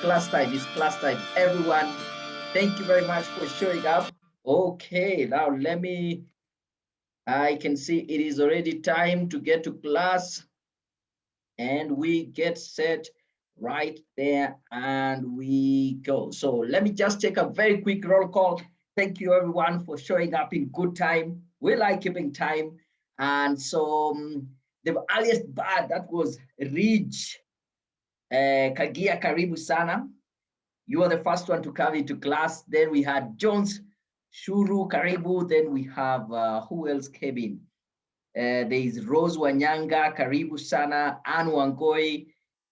class time. It's class time. Everyone, thank you very much for showing up. Okay, now I can see it is already time to get to class and we get set right there and we go. So let me just take a very quick roll call. Thank you everyone for showing up in good time. We like keeping time. And so the earliest bird that was Ridge Kagia Karibu Sana. You are the first one to come into class. Then we had Jones Shuru Karibu. Then we have who else came in? There is Rose Wanyanga, Karibu Sana, Anne Wangoi,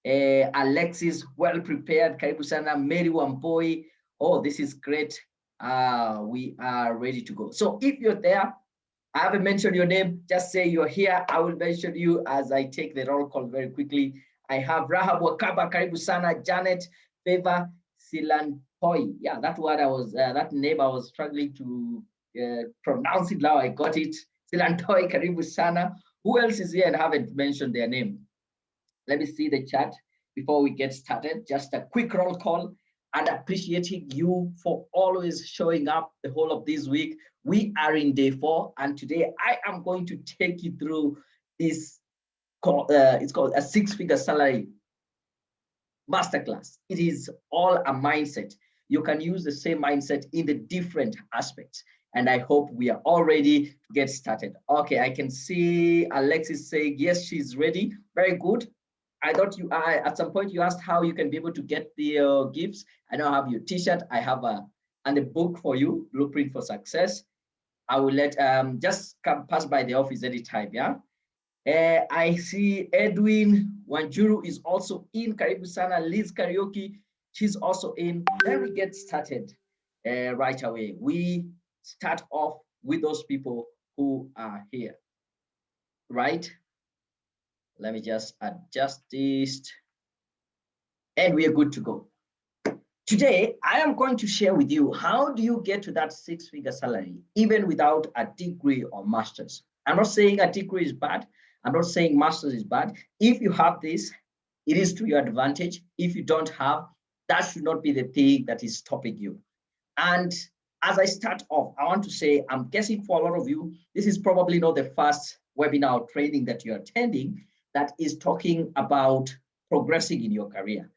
Alexis, well prepared, Karibu Sana, Mary Wampoi. Oh, this is great. We are ready to go. So if you're there, I haven't mentioned your name, just say you're here. I will mention you as I take the roll call very quickly. I have Rahab Wakaba, Karibu Sana, Janet, Favor, Silantoi. Yeah, that word that name I was struggling to pronounce it. Now I got it. Silantoi, Karibu Sana. Who else is here and haven't mentioned their name? Let me see the chat before we get started. Just a quick roll call and appreciating you for always showing up the whole of this week. We are in day 4, and today I am going to take you through this. It's called a 6-figure salary masterclass. It is all a mindset. You can use the same mindset in the different aspects. And I hope we are all ready to get started. Okay, I can see Alexis saying, yes, she's ready. Very good. I thought at some point you asked how you can be able to get the gifts. I now have your t-shirt. I have and a book for you, Blueprint for Success. I will let, just pass by the office anytime, yeah? I see Edwin Wanjuru is also in. Karibu Sana. Liz Karaoke, she's also in. Then we get started right away. We start off with those people who are here, right? Let me just adjust this. And we are good to go. Today, I am going to share with you how do you get to that 6-figure salary, even without a degree or master's. I'm not saying a degree is bad. I'm not saying master's is bad. If you have this, it is to your advantage. If you don't have, that should not be the thing that is stopping you. And as I start off, I want to say, I'm guessing for a lot of you, this is probably not the first webinar training that you're attending that is talking about progressing in your career.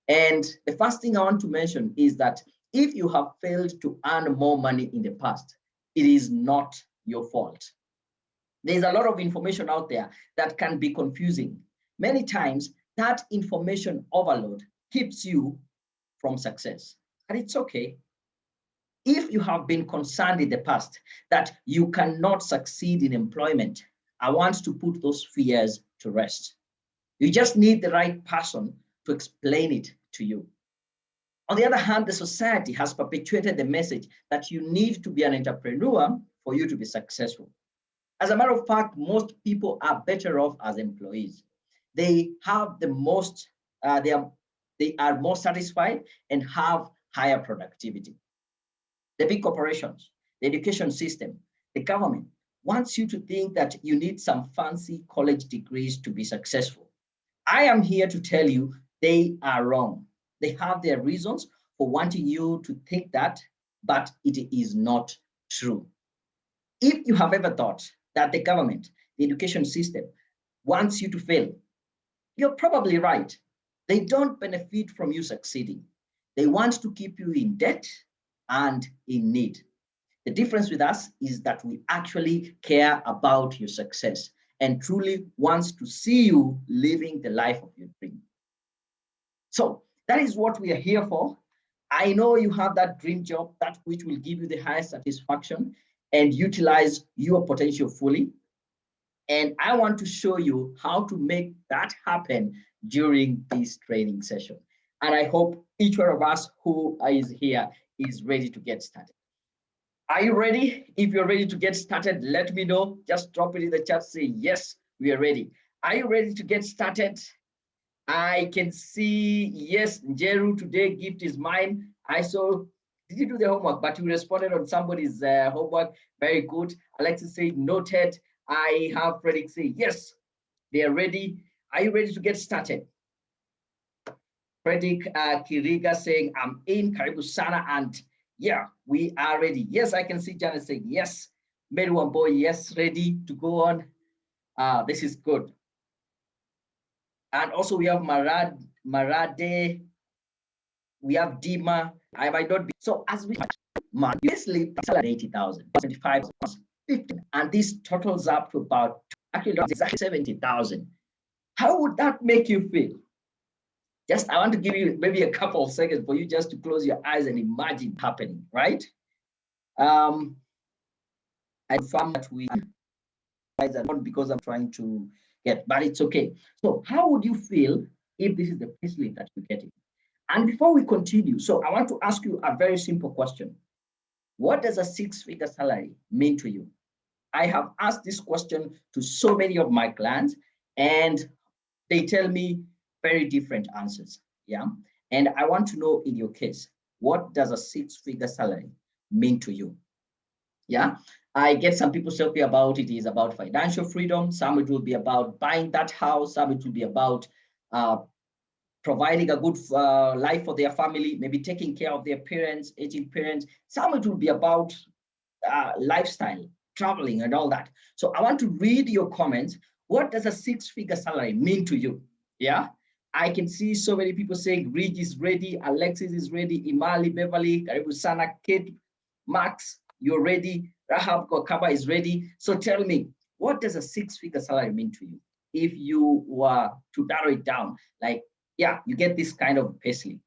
And the first thing I want to mention is that if you have failed to earn more money in the past, it is not your fault. There's a lot of information out there that can be confusing. Many times, that information overload keeps you from success, and it's okay. If you have been concerned in the past that you cannot succeed in employment, I want to put those fears to rest. You just need the right person to explain it to you. On the other hand, the society has perpetuated the message that you need to be an entrepreneur for you to be successful. As a matter of fact, most people are better off as employees. They have the most, they are more satisfied and have higher productivity. The big corporations, the education system, the government wants you to think that you need some fancy college degrees to be successful. I am here to tell you they are wrong. They have their reasons for wanting you to think that, but it is not true. If you have ever thought that the government, the education system wants you to fail, you're probably right. They don't benefit from you succeeding. They want to keep you in debt and in need. The difference with us is that we actually care about your success and truly wants to see you living the life of your dream. So that is what we are here for. I know you have that dream job, that which will give you the highest satisfaction and utilize your potential fully. And I want to show you how to make that happen during this training session. And I hope each one of us who is here is ready to get started. Are you ready? If you're ready to get started, let me know. Just drop it in the chat, say, yes, we are ready. Are you ready to get started? I can see, yes, Jeru, today gift is mine. I saw, did you do the homework? But you responded on somebody's homework. Very good. Alexis said, noted. I have Frederick say, yes, they are ready. Are you ready to get started? Frederick Kiriga saying, I'm in. Karibu Sana. And yeah, we are ready. Yes, I can see Janet saying, yes. Mary Wambo, yes, ready to go on. This is good. And also we have Marade, we have Dima. I might not be. So as we monthly salary 80,000, 75,000, 15, and this totals up to about actually exactly 70,000. How would that make you feel? Just I want to give you maybe a couple of seconds for you just to close your eyes and imagine happening, right? I found that we are not because I'm trying to get, but it's okay. So how would you feel if this is the payslip that you're getting? And before we continue, so I want to ask you a very simple question. What does a six-figure salary mean to you? I have asked this question to so many of my clients, and they tell me very different answers. Yeah. And I want to know in your case, what does a six-figure salary mean to you? Yeah. I get some people talking about it is about financial freedom. Some it will be about buying that house. Some it will be about providing a good life for their family, maybe taking care of their parents, aging parents. Some it will be about lifestyle, traveling, and all that. So I want to read your comments. What does a six-figure salary mean to you? Yeah, I can see so many people saying Ridge is ready, Alexis is ready, Imali, Beverly, Karibu Sana, Kate, Max, you're ready, Rahab Kokaba is ready. So tell me, what does a six-figure salary mean to you? If you were to narrow it down, like, yeah, you get this kind of payslip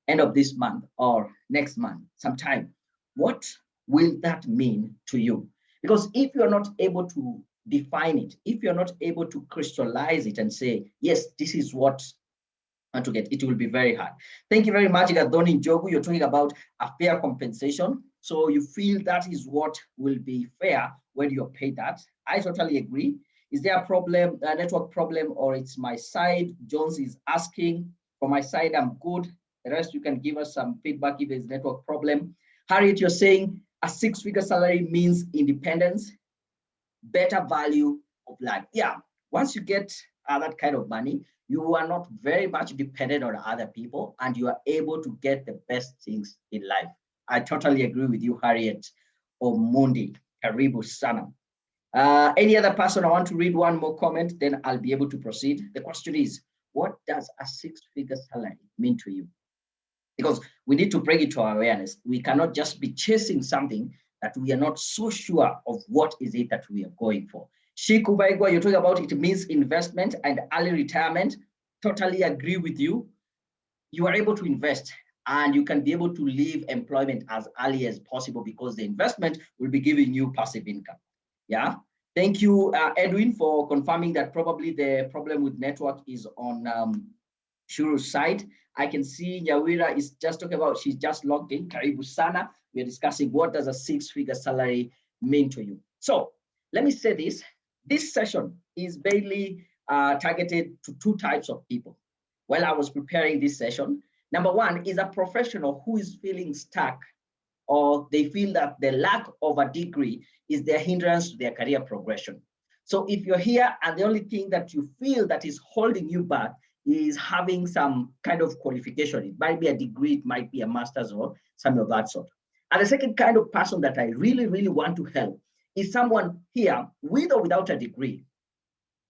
end of this month or next month sometime. What will that mean to you? Because if you're not able to define it, if you're not able to crystallize it and say, yes, this is what I want to get, it will be very hard. Thank you very much, Gadoni Jogu. You're talking about a fair compensation. So you feel that is what will be fair when you're paid that. I totally agree. Is there a problem, a network problem, or it's my side? Jones is asking. For my side, I'm good. The rest, you can give us some feedback if there's network problem. Harriet, you're saying a six-figure salary means independence, better value of life. Yeah, once you get that kind of money, you are not very much dependent on other people and you are able to get the best things in life. I totally agree with you, Harriet Omundi. Karibu Sana. Any other person? I want to read one more comment, then I'll be able to proceed. The question is, what does a six-figure salary mean to you? Because we need to bring it to our awareness. We cannot just be chasing something that we are not so sure of what is it that we are going for. Shiku Baigwa, you're talking about it means investment and early retirement. Totally agree with you. You are able to invest and you can be able to leave employment as early as possible because the investment will be giving you passive income. Yeah. Thank you, Edwin, for confirming that probably the problem with network is on Shuru's side. I can see Nyawira is just talking about, she's just logged in. Karibu Sana. We're discussing what does a six-figure salary mean to you. So let me say this. This session is mainly targeted to two types of people. While I was preparing this session, number one is a professional who is feeling stuck or they feel that the lack of a degree is their hindrance to their career progression. So if you're here and the only thing that you feel that is holding you back is having some kind of qualification, it might be a degree, it might be a master's or something of that sort. And the second kind of person that I really, really want to help is someone here with or without a degree,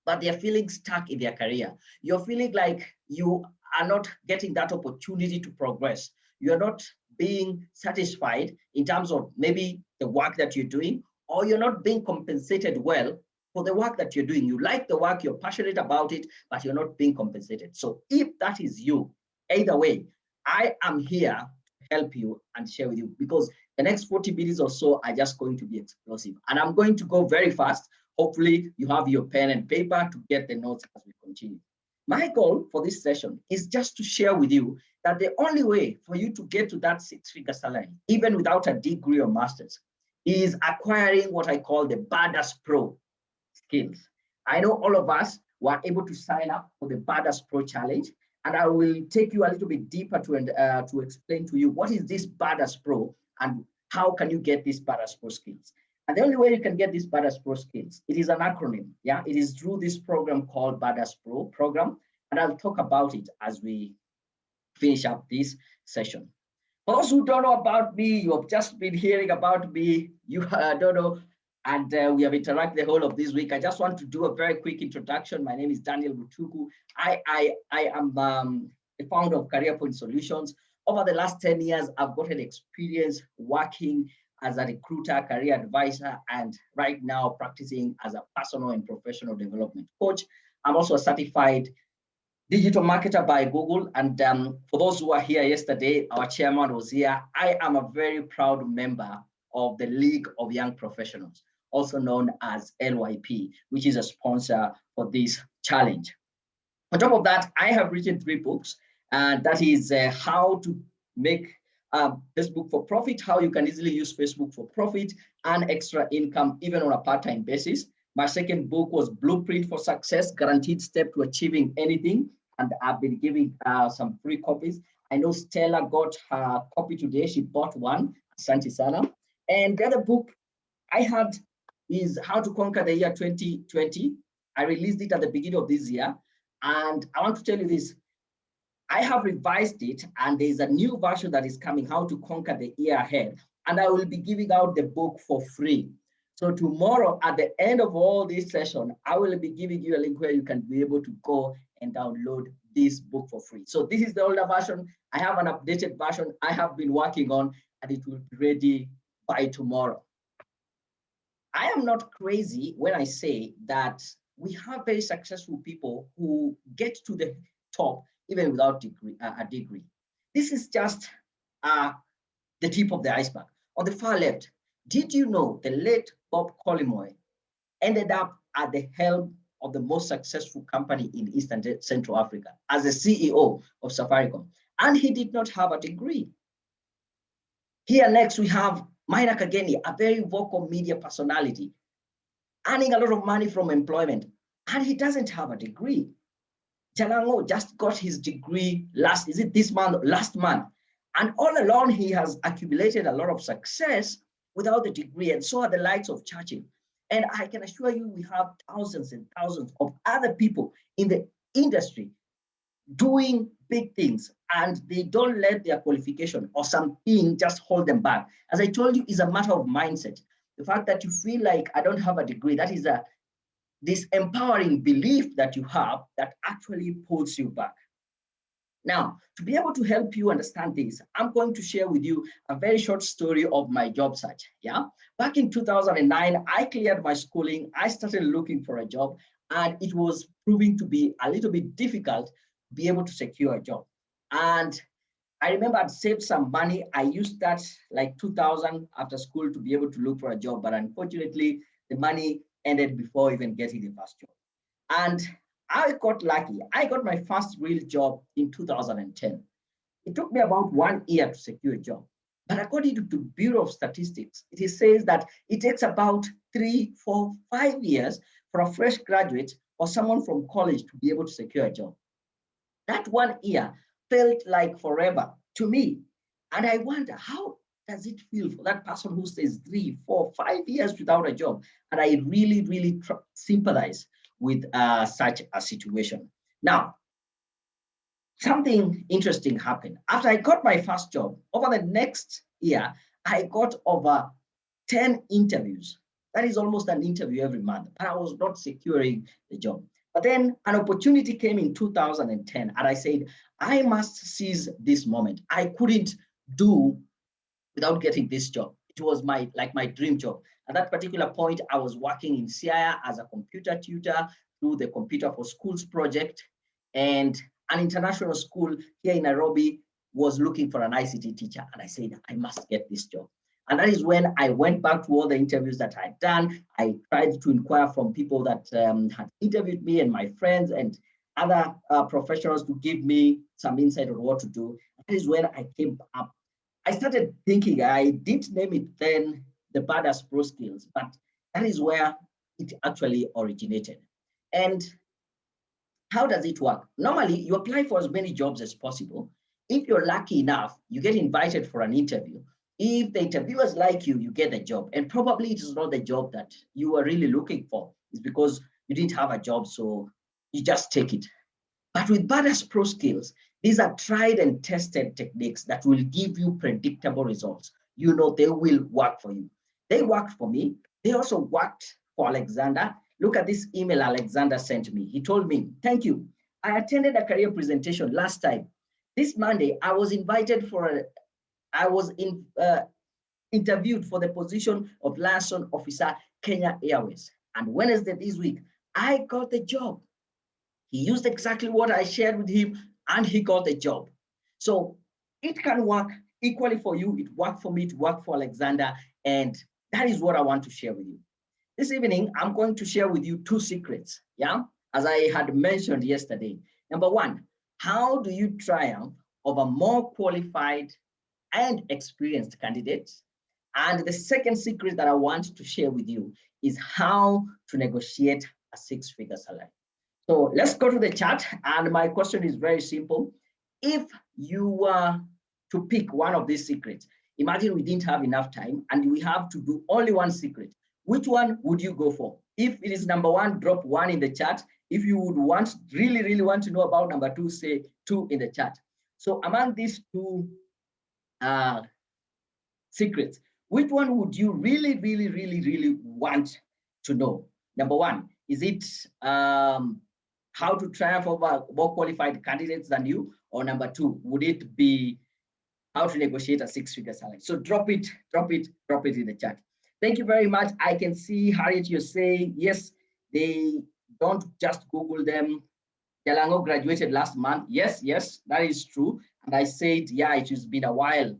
but they're feeling stuck in their career. You're feeling like you are not getting that opportunity to progress. You're not being satisfied in terms of maybe the work that you're doing, or you're not being compensated well for the work that you're doing. You like the work, you're passionate about it, but you're not being compensated. So if that is you, either way, I am here to help you and share with you because the next 40 minutes or so are just going to be explosive. And I'm going to go very fast. Hopefully you have your pen and paper to get the notes as we continue. My goal for this session is just to share with you that the only way for you to get to that six-figure salary, even without a degree or master's, is acquiring what I call the Badass Pro skills. I know all of us were able to sign up for the Badass Pro Challenge, and I will take you a little bit deeper to explain to you what is this Badass Pro and how can you get these Badass Pro skills. And the only way you can get these Badass Pro skills, it is an acronym. Yeah, it is through this program called Badass Pro program. And I'll talk about it as we finish up this session. For those who don't know about me, you have just been hearing about me. You don't know, and we have interacted the whole of this week. I just want to do a very quick introduction. My name is Daniel Mutuku. I am the founder of Career Point Solutions. Over the last 10 years, I've gotten experience working as a recruiter, career advisor, and right now practicing as a personal and professional development coach. I'm also a certified digital marketer by Google. And for those who were here yesterday, our chairman was here. I am a very proud member of the League of Young Professionals, also known as LYP, which is a sponsor for this challenge. On top of that, I have written 3 books, and that is how to make Facebook for profit, how you can easily use Facebook for profit and extra income, even on a part-time basis. My second book was Blueprint for Success, Guaranteed Step to Achieving Anything. And I've been giving some free copies. I know Stella got her copy today. She bought one, Asante Sana. And the other book I had is How to Conquer the Year 2020. I released it at the beginning of this year. And I want to tell you this. I have revised it, and there's a new version that is coming, How to Conquer the Year Ahead. And I will be giving out the book for free. So tomorrow, at the end of all this session, I will be giving you a link where you can be able to go and download this book for free. So this is the older version. I have an updated version I have been working on, and it will be ready by tomorrow. I am not crazy when I say that we have very successful people who get to the top even without a degree. This is just the tip of the iceberg. On the far left, did you know the late Bob Collymore ended up at the helm of the most successful company in East and Central Africa as the CEO of Safaricom, and he did not have a degree. Here next, we have Maina Kageni, a very vocal media personality, earning a lot of money from employment, and he doesn't have a degree. Jalango just got his degree last month. And all along, he has accumulated a lot of success without the degree, and so are the likes of Churchill. And I can assure you, we have thousands and thousands of other people in the industry doing big things, and they don't let their qualification or something just hold them back. As I told you, it's a matter of mindset. The fact that you feel like I don't have a degree, that is this empowering belief that you have that actually pulls you back. Now, to be able to help you understand this, I'm going to share with you a very short story of my job search. Yeah, back in 2009, I cleared my schooling. I started looking for a job, and it was proving to be a little bit difficult to be able to secure a job. And I remember I'd saved some money. I used that like 2000 after school to be able to look for a job, but unfortunately, the money ended before even getting the first job. And I got lucky. I got my first real job in 2010. It took me about 1 year to secure a job. But according to the Bureau of Statistics, it says that it takes about 3, 4, 5 years for a fresh graduate or someone from college to be able to secure a job. That 1 year felt like forever to me. And I wonder, how does it feel for that person who stays 3, 4, 5 years without a job? And I really, really sympathize with such a situation. Now, something interesting happened. After I got my first job, over the next year, I got over 10 interviews. That is almost an interview every month, but I was not securing the job. But then an opportunity came in 2010, and I said, I must seize this moment. I couldn't do without getting this job. It was my dream job. At that particular point, I was working in Siaya as a computer tutor through the Computer for Schools project, and an international school here in Nairobi was looking for an ICT teacher. And I said, I must get this job. And that is when I went back to all the interviews that I'd done. I tried to inquire from people that had interviewed me and my friends and other professionals to give me some insight on what to do. That is when I came up. I started thinking, I didn't name it then the Badass Pro Skills, but that is where it actually originated. And how does it work? Normally, you apply for as many jobs as possible. If you're lucky enough, you get invited for an interview. If the interviewers like you, you get the job. And probably it is not the job that you were really looking for. It's because you didn't have a job, so you just take it. But with Badass Pro Skills, These are tried and tested techniques that will give you predictable results. You know they will work for you. They worked for me. They also worked for Alexander. Look at this email Alexander sent me. He told me, thank you. I attended a career presentation last time. This Monday, I was invited for interviewed for the position of liaison officer, Kenya Airways. And Wednesday this week, I got the job. He used exactly what I shared with him and he got the job. So it can work equally for you. It worked for me, it worked for Alexander. And that is what I want to share with you. This evening, I'm going to share with you two secrets, yeah, as I had mentioned yesterday. Number one, how do you triumph over more qualified and experienced candidates? And the second secret that I want to share with you is how to negotiate a six-figure salary. So let's go to the chat. And my question is very simple. If you were to pick one of these secrets, imagine we didn't have enough time and we have to do only one secret. Which one would you go for? If it is number one, drop one in the chat. If you would really want to know about number two, say two in the chat. So among these two secrets, which one would you really want to know? Number one, is it how to triumph over more qualified candidates than you? Or number two, would it be how to negotiate a six-figure salary? So drop it in the chat. Thank you very much. I can see, Harriet, you're saying, yes, they don't just Google them. Jalango graduated last month. Yes, that is true. And I said, yeah, it has been a while.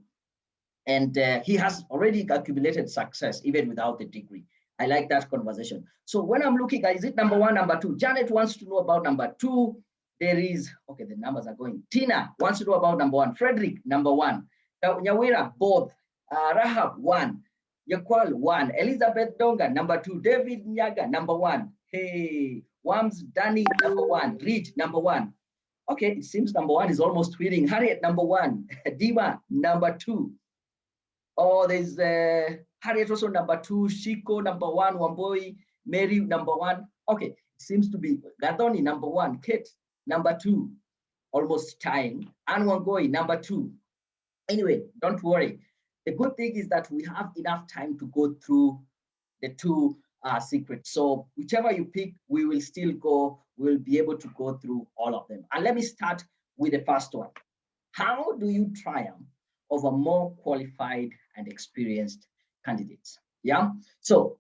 And he has already accumulated success even without the degree. I like that conversation. So when I'm looking at, is it number one, number two? Janet wants to know about number two. There is, okay, the numbers are going. Tina wants to know about number one. Frederick, number one. Nyawira, both. Rahab, one. Yakwal, one. Elizabeth Donga, number two. David Nyaga, number one. Hey, Wams, Danny, number one. Rich, number one. Okay, it seems number one is almost winning. Harriet, number one. Dima, number two. Oh, there's Harriet also number two, Shiko number one, Wamboi, Mary number one. Okay, it seems to be Gathoni number one, Kate number two, almost tying, and Wangoi number two. Anyway, don't worry. The good thing is that we have enough time to go through the two secrets. So whichever you pick, we will still go, we'll be able to go through all of them. And let me start with the first one. How do you triumph over more qualified and experienced candidates? Yeah. So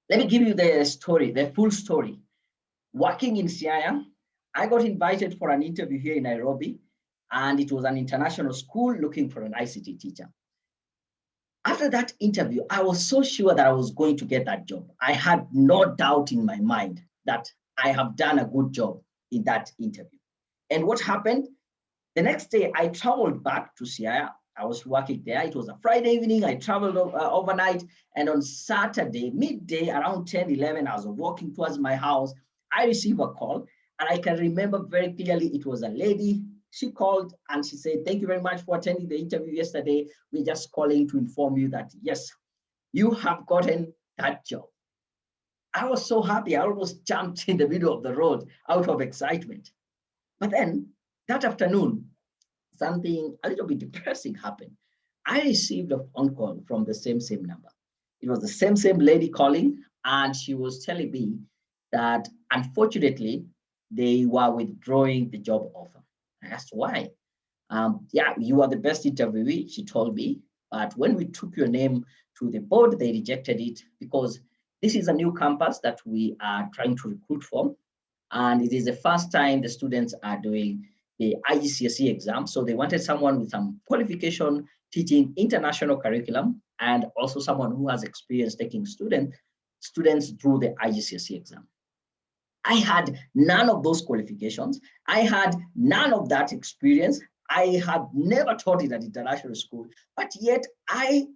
let me give you the story, the full story. Working in Siaya, I got invited for an interview here in Nairobi, and it was an international school looking for an ICT teacher. After that interview, I was so sure that I was going to get that job. I had no doubt in my mind that I have done a good job in that interview. And what happened? The next day, I traveled back to Siaya. I was working there. It was a Friday evening. I traveled overnight. And on Saturday, midday, around 10, 11, I was walking towards my house. I received a call. And I can remember very clearly, it was a lady. She called and she said, thank you very much for attending the interview yesterday. We're just calling to inform you that, yes, you have gotten that job. I was so happy. I almost jumped in the middle of the road out of excitement. But then that afternoon, something a little bit depressing happened. I received a phone call from the same number. It was the same lady calling, and she was telling me that unfortunately, they were withdrawing the job offer. I asked why. Yeah, you are the best interviewee, she told me. But when we took your name to the board, they rejected it because this is a new campus that we are trying to recruit for. And it is the first time the students are doing the IGCSE exam. So they wanted someone with some qualification teaching international curriculum and also someone who has experience taking students through the IGCSE exam. I had none of those qualifications. I had none of that experience. I had never taught in an international school, but yet I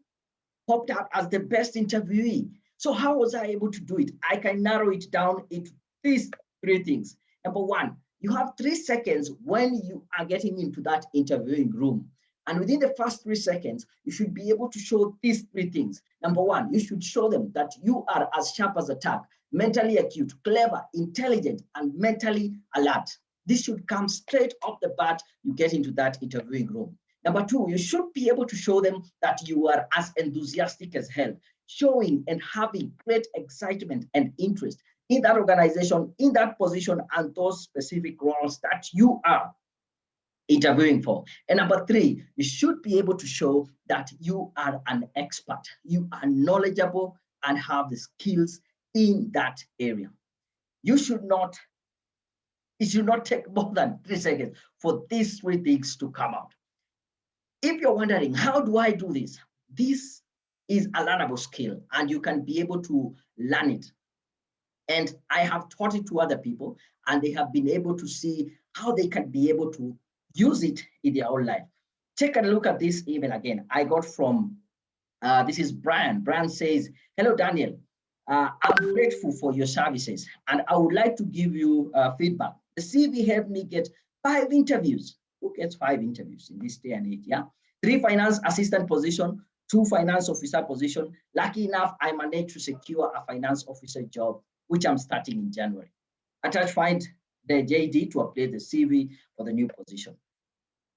popped up as the best interviewee. So how was I able to do it? I can narrow it down into these three things. Number one, you have 3 seconds when you are getting into that interviewing room. And within the first 3 seconds, you should be able to show these three things. Number one, you should show them that you are as sharp as a tack, mentally acute, clever, intelligent, and mentally alert. This should come straight off the bat. You get into that interviewing room. Number two, you should be able to show them that you are as enthusiastic as hell, showing and having great excitement and interest in that organization, in that position, and those specific roles that you are interviewing for. And number three, you should be able to show that you are an expert, you are knowledgeable and have the skills in that area. You should not, it should not take more than 3 seconds for these three things to come out. If you're wondering, how do I do this? This is a learnable skill and you can be able to learn it. And I have taught it to other people and they have been able to see how they can be able to use it in their own life. Take a look at this email again. I got from, this is Brian. Brian says, hello, Daniel. I'm grateful for your services and I would like to give you feedback. The CV helped me get 5 interviews. Who gets 5 interviews in this day and age? Yeah. 3 finance assistant position, 2 finance officer position. Lucky enough, I managed to secure a finance officer job, which I'm starting in January. Attach find the JD to update the CV for the new position.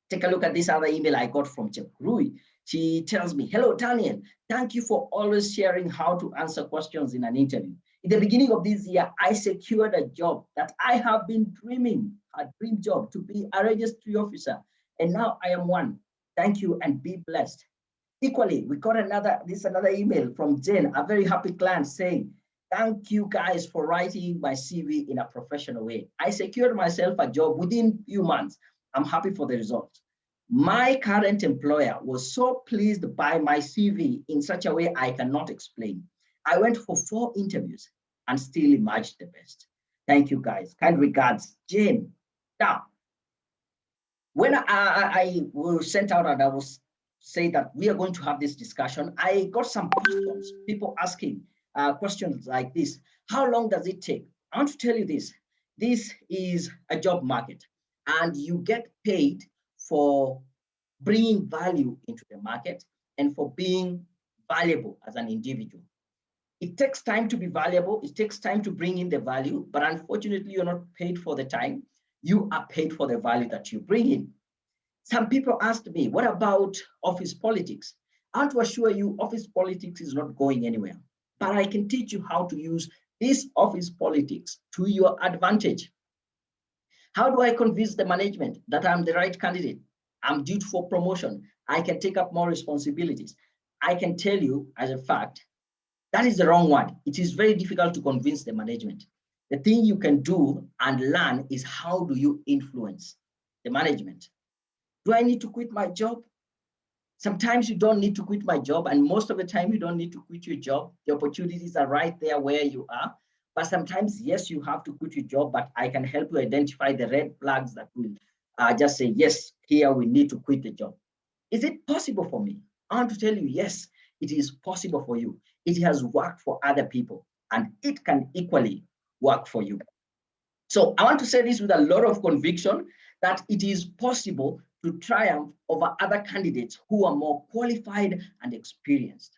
Take a look at this other email I got from Rui. She tells me, hello, Daniel. Thank you for always sharing how to answer questions in an interview. In the beginning of this year, I secured a job that I have been dreaming, a dream job to be a registry officer. And now I am one. Thank you and be blessed. Equally, we got another email from Jen, a very happy client saying, thank you guys for writing my CV in a professional way. I secured myself a job within a few months. I'm happy for the results. My current employer was so pleased by my CV in such a way I cannot explain. I went for 4 interviews and still emerged the best. Thank you guys. Kind regards, Jane. Now, when I was sent out and I was saying that we are going to have this discussion, I got some questions, people asking questions like this. How long does it take? I want to tell you this. This is a job market and you get paid for bringing value into the market and for being valuable as an individual. It takes time to be valuable. It takes time to bring in the value, but unfortunately, you're not paid for the time. You are paid for the value that you bring in. Some people asked me, what about office politics? I want to assure you, office politics is not going anywhere, but I can teach you how to use this office politics to your advantage. How do I convince the management that I'm the right candidate? I'm due for promotion. I can take up more responsibilities. I can tell you as a fact, that is the wrong one. It is very difficult to convince the management. The thing you can do and learn is how do you influence the management? Do I need to quit my job? Sometimes you don't need to quit my job, and most of the time you don't need to quit your job. The opportunities are right there where you are. But sometimes, yes, you have to quit your job, but I can help you identify the red flags that will just say, yes, here we need to quit the job. Is it possible for me? I want to tell you, yes, it is possible for you. It has worked for other people, and it can equally work for you. So I want to say this with a lot of conviction that it is possible to triumph over other candidates who are more qualified and experienced.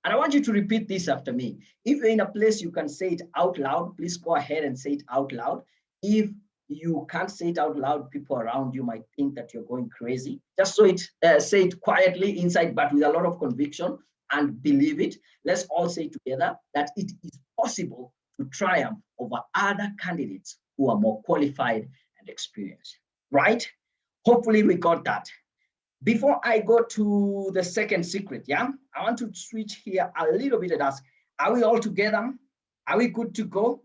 And I want you to repeat this after me. If you're in a place you can say it out loud, please go ahead and say it out loud. If you can't say it out loud, people around you might think that you're going crazy. Just say it quietly inside, but with a lot of conviction and believe it. Let's all say together that it is possible to triumph over other candidates who are more qualified and experienced, right? Hopefully we got that. Before I go to the second secret, yeah, I want to switch here a little bit and ask, are we all together? Are we good to go?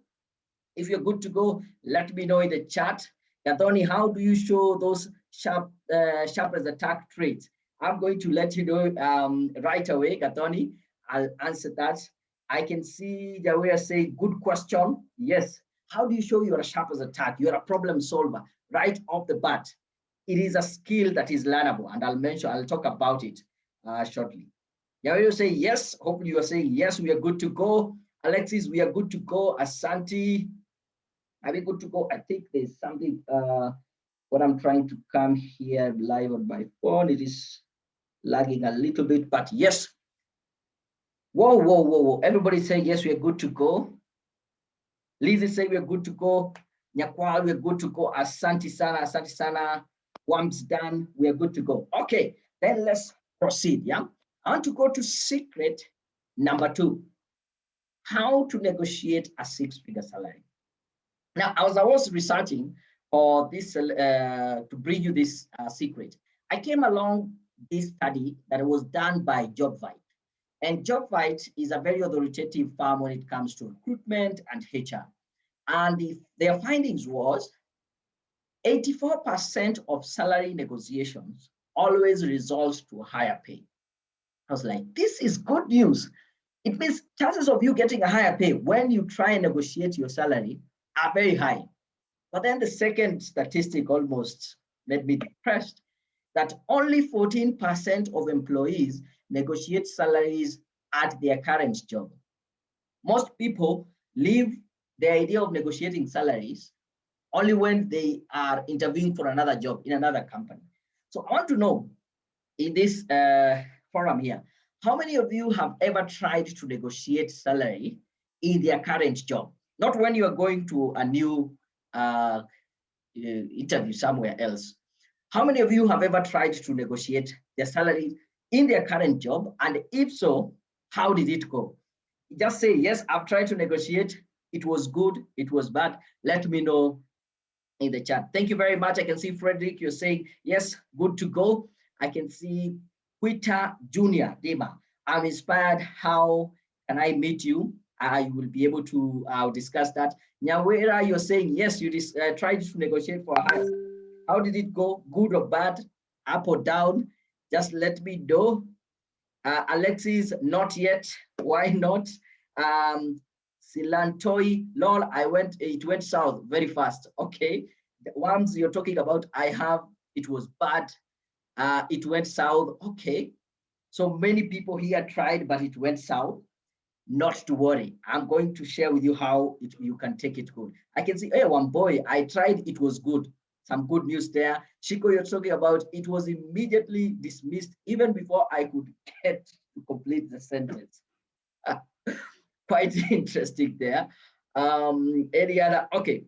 If you're good to go, let me know in the chat. Gathoni, how do you show those sharp as attack traits? I'm going to let you know right away, Gathoni. I'll answer that. I can see the way I say, good question. Yes. How do you show you're a sharp as attack? You're a problem solver right off the bat. It is a skill that is learnable, and I'll talk about it shortly. Yeah, you say yes. Hopefully you are saying yes, we are good to go. Alexis, we are good to go. Asante, are we good to go? I think there's something, what I'm trying to come here live on my phone. It is lagging a little bit, but yes. Whoa. Everybody say yes, we are good to go. Lizzie say we are good to go. Nyakwa, we're good to go. Asante sana, asante sana. Once done, we're good to go. Okay, then let's proceed. Yeah, I want to go to secret number 2. How to negotiate a 6-figure salary. Now, as I was researching for this to bring you this secret, I came along this study that was done by JobVite. And JobVite is a very authoritative firm when it comes to recruitment and HR. And their findings was 84% of salary negotiations always results to higher pay. I was like, this is good news. It means chances of you getting a higher pay when you try and negotiate your salary are very high. But then the second statistic almost made me depressed, that only 14% of employees negotiate salaries at their current job. Most people leave the idea of negotiating salaries only when they are interviewing for another job in another company. So I want to know in this forum here, how many of you have ever tried to negotiate salary in their current job? Not when you are going to a new interview somewhere else. How many of you have ever tried to negotiate their salary in their current job? And if so, how did it go? Just say, yes, I've tried to negotiate. It was good. It was bad. Let me know in the chat. Thank you very much. I can see Frederick, you're saying, yes, good to go. I can see Quita Junior, Dema. I'm inspired. How can I meet you? I will be able to discuss that. Nyawera, you're saying, yes, you tried to negotiate for a higher. How did it go? Good or bad? Up or down? Just let me know. Alexis, not yet. Why not? Silantoi, lol, it went south very fast. Okay. The ones you're talking about, it was bad. It went south. Okay. So many people here tried, but it went south. Not to worry. I'm going to share with you how you can take it good. I can see, hey, one boy, I tried, it was good. Some good news there. Shiko, you're talking about, it was immediately dismissed even before I could get to complete the sentence. Quite interesting there. Any other? Okay.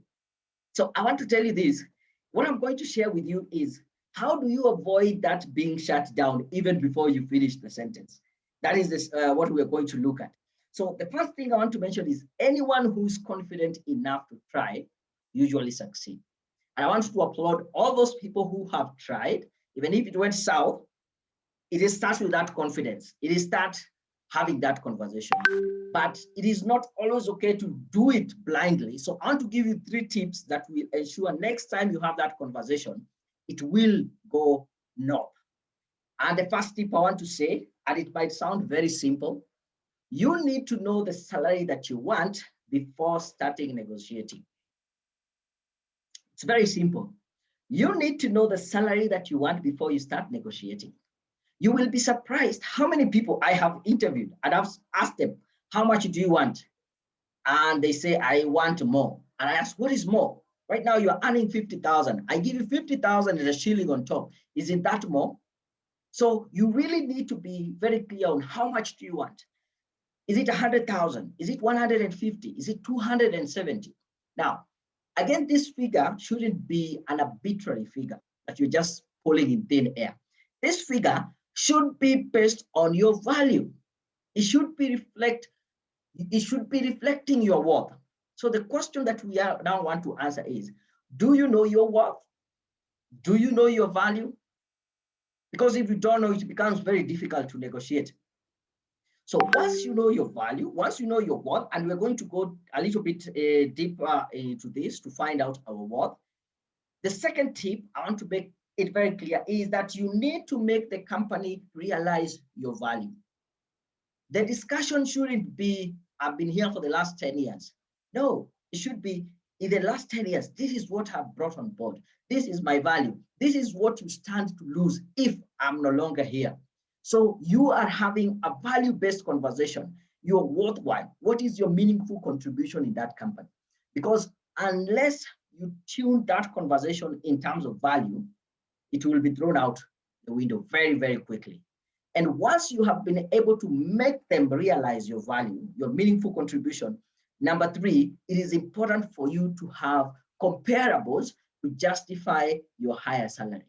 So I want to tell you this. What I'm going to share with you is how do you avoid that being shut down even before you finish the sentence? That is what we're going to look at. So the first thing I want to mention is anyone who's confident enough to try usually succeed. And I want to applaud all those people who have tried, even if it went south. It starts with that confidence. It is start having that conversation. But it is not always okay to do it blindly. So I want to give you 3 tips that will ensure next time you have that conversation, it will go north. And the first tip I want to say, and it might sound very simple, you need to know the salary that you want before starting negotiating. It's very simple. You need to know the salary that you want before you start negotiating. You will be surprised how many people I have interviewed and I've asked them, how much do you want? And they say, I want more. And I ask, what is more? Right now you're earning 50,000. I give you 50,000 and a shilling on top. Isn't that more? So you really need to be very clear on how much do you want? Is it 100,000? Is it 150? Is it 270? Now, again, this figure shouldn't be an arbitrary figure that you're just pulling in thin air. This figure should be based on your value. It should be reflecting your worth. So the question that we now want to answer is, do you know your worth? Do you know your value? Because if you don't know, it becomes very difficult to negotiate. So once you know your value, once you know your worth, and we're going to go a little bit deeper into this to find out our worth. The second tip I want to make it very clear is that you need to make the company realize your value. The discussion shouldn't be, I've been here for the last 10 years. No, it should be, in the last 10 years, this is what I've brought on board. This is my value. This is what you stand to lose if I'm no longer here. So you are having a value-based conversation. You're worthwhile. What is your meaningful contribution in that company? Because unless you tune that conversation in terms of value, it will be thrown out the window very, very quickly. And once you have been able to make them realize your value, your meaningful contribution, number 3, it is important for you to have comparables to justify your higher salary.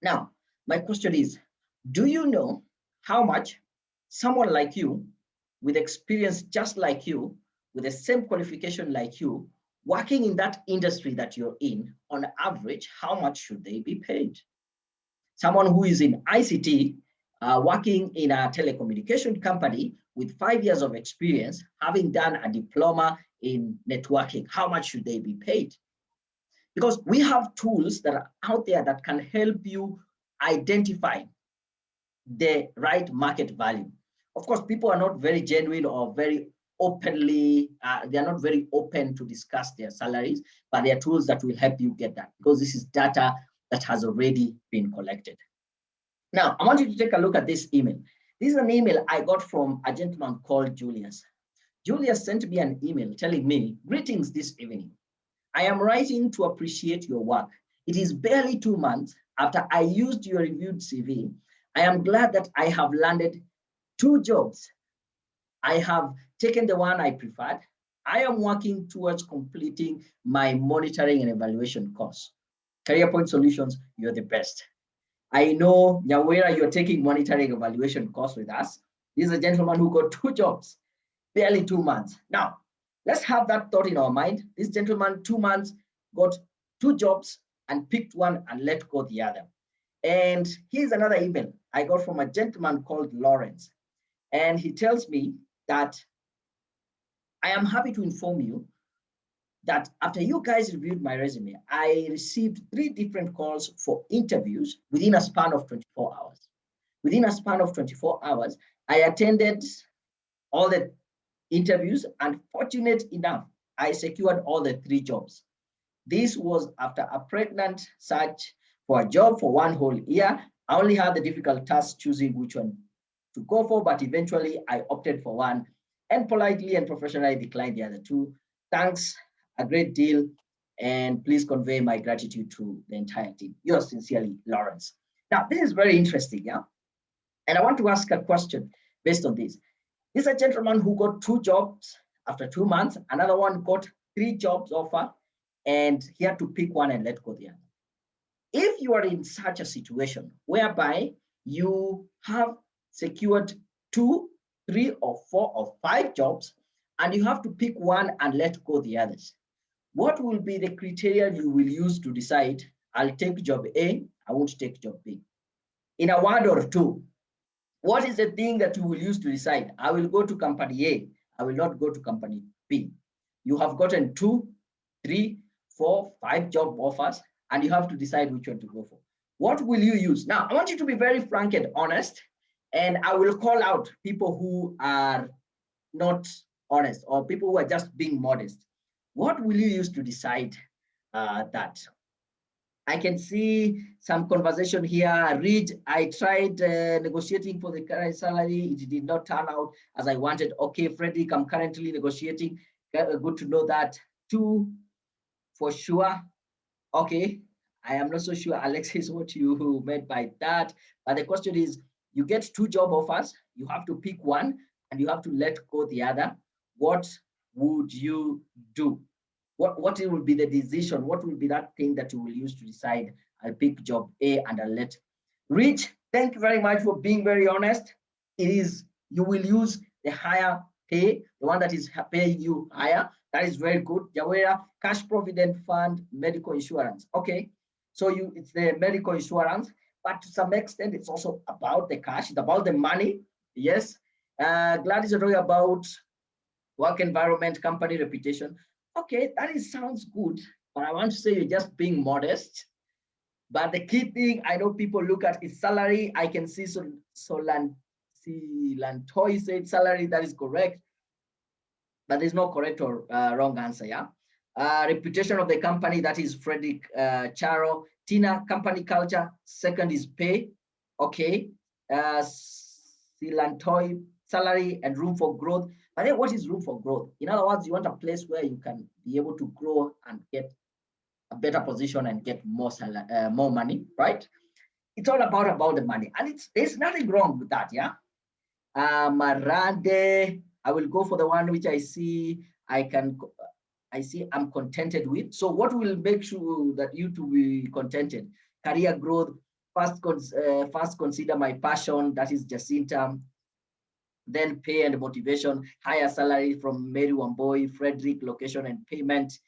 Now, my question is, do you know how much someone like you, with experience just like you, with the same qualification like you, working in that industry that you're in, on average, how much should they be paid? Someone who is in ICT, working in a telecommunication company with 5 years of experience, having done a diploma in networking, how much should they be paid? Because we have tools that are out there that can help you identify the right market value. Of course, people are not very genuine or very openly, they are not very open to discuss their salaries, but there are tools that will help you get that, because this is data that has already been collected. Now, I want you to take a look at this email. This is an email I got from a gentleman called Julius. Julius sent me an email telling me, greetings this evening. I am writing to appreciate your work. It is barely 2 months after I used your reviewed CV. I am glad that I have landed 2 jobs. I have taken the one I preferred. I am working towards completing my monitoring and evaluation course. Career Point Solutions, you're the best. I know, Nyawera, you're taking monitoring evaluation course with us. This is a gentleman who got 2 jobs, barely 2 months. Now, let's have that thought in our mind. This gentleman, 2 months, got 2 jobs and picked one and let go the other. And here's another email I got from a gentleman called Lawrence. And he tells me that I am happy to inform you that after you guys reviewed my resume, I received 3 different calls for interviews within a span of 24 hours. Within a span of 24 hours, I attended all the interviews, and fortunate enough, I secured all the 3 jobs. This was after a pregnant search for a job for 1 whole year. I only had the difficult task choosing which one to go for, but eventually I opted for one and politely and professionally declined the other 2. Thanks a great deal, and please convey my gratitude to the entire team. Yours sincerely, Lawrence. Now, this is very interesting, yeah? And I want to ask a question based on this. This is a gentleman who got 2 jobs after 2 months. Another one got 3 jobs offer, and he had to pick one and let go the other. If you are in such a situation whereby you have secured 2, 3, or 4, or 5 jobs, and you have to pick one and let go the others, what will be the criteria you will use to decide, I'll take job A, I won't take job B? In a word or 2, what is the thing that you will use to decide, I will go to company A, I will not go to company B? You have gotten 2, 3, 4, 5 job offers, and you have to decide which one to go for. What will you use? Now, I want you to be very frank and honest, and I will call out people who are not honest or people who are just being modest. What will you use to decide that? I can see some conversation here. Read, I tried negotiating for the current salary. It did not turn out as I wanted. Okay, Frederick, I'm currently negotiating. Good to know that. 2, for sure. Okay, I am not so sure, Alexis, what you meant by that. But the question is, you get 2 job offers. You have to pick one and you have to let go the other. What would you do? What will be the decision? What will be that thing that you will use to decide, I'll pick job A and I'll let Rich? Thank you very much for being very honest. It is, you will use the higher pay, the one that is paying you higher. That is very good. Yawera, cash provident fund, medical insurance. Okay, so it's the medical insurance, but to some extent, it's also about the cash. It's about the money. Yes. Gladys is talking about work environment, company reputation. Okay, that sounds good, but I want to say you're just being modest. But the key thing I know people look at is salary. I can see Lantoy said salary, that is correct. But there's no correct or wrong answer, yeah? Reputation of the company, that is Frederick Charo. Tina, company culture, second is pay, okay. Silantoy, salary and room for growth. But then what is room for growth? In other words, you want a place where you can be able to grow and get a better position and get more money, right? It's all about the money. And there's nothing wrong with that, yeah? Marande, I will go for the one which I see I can I see I'm contented with. So what will make sure that you to be contented? Career growth, first consider my passion, that is Jacinta, then pay and motivation, higher salary from Mary Wamboy, Frederick, location and payment.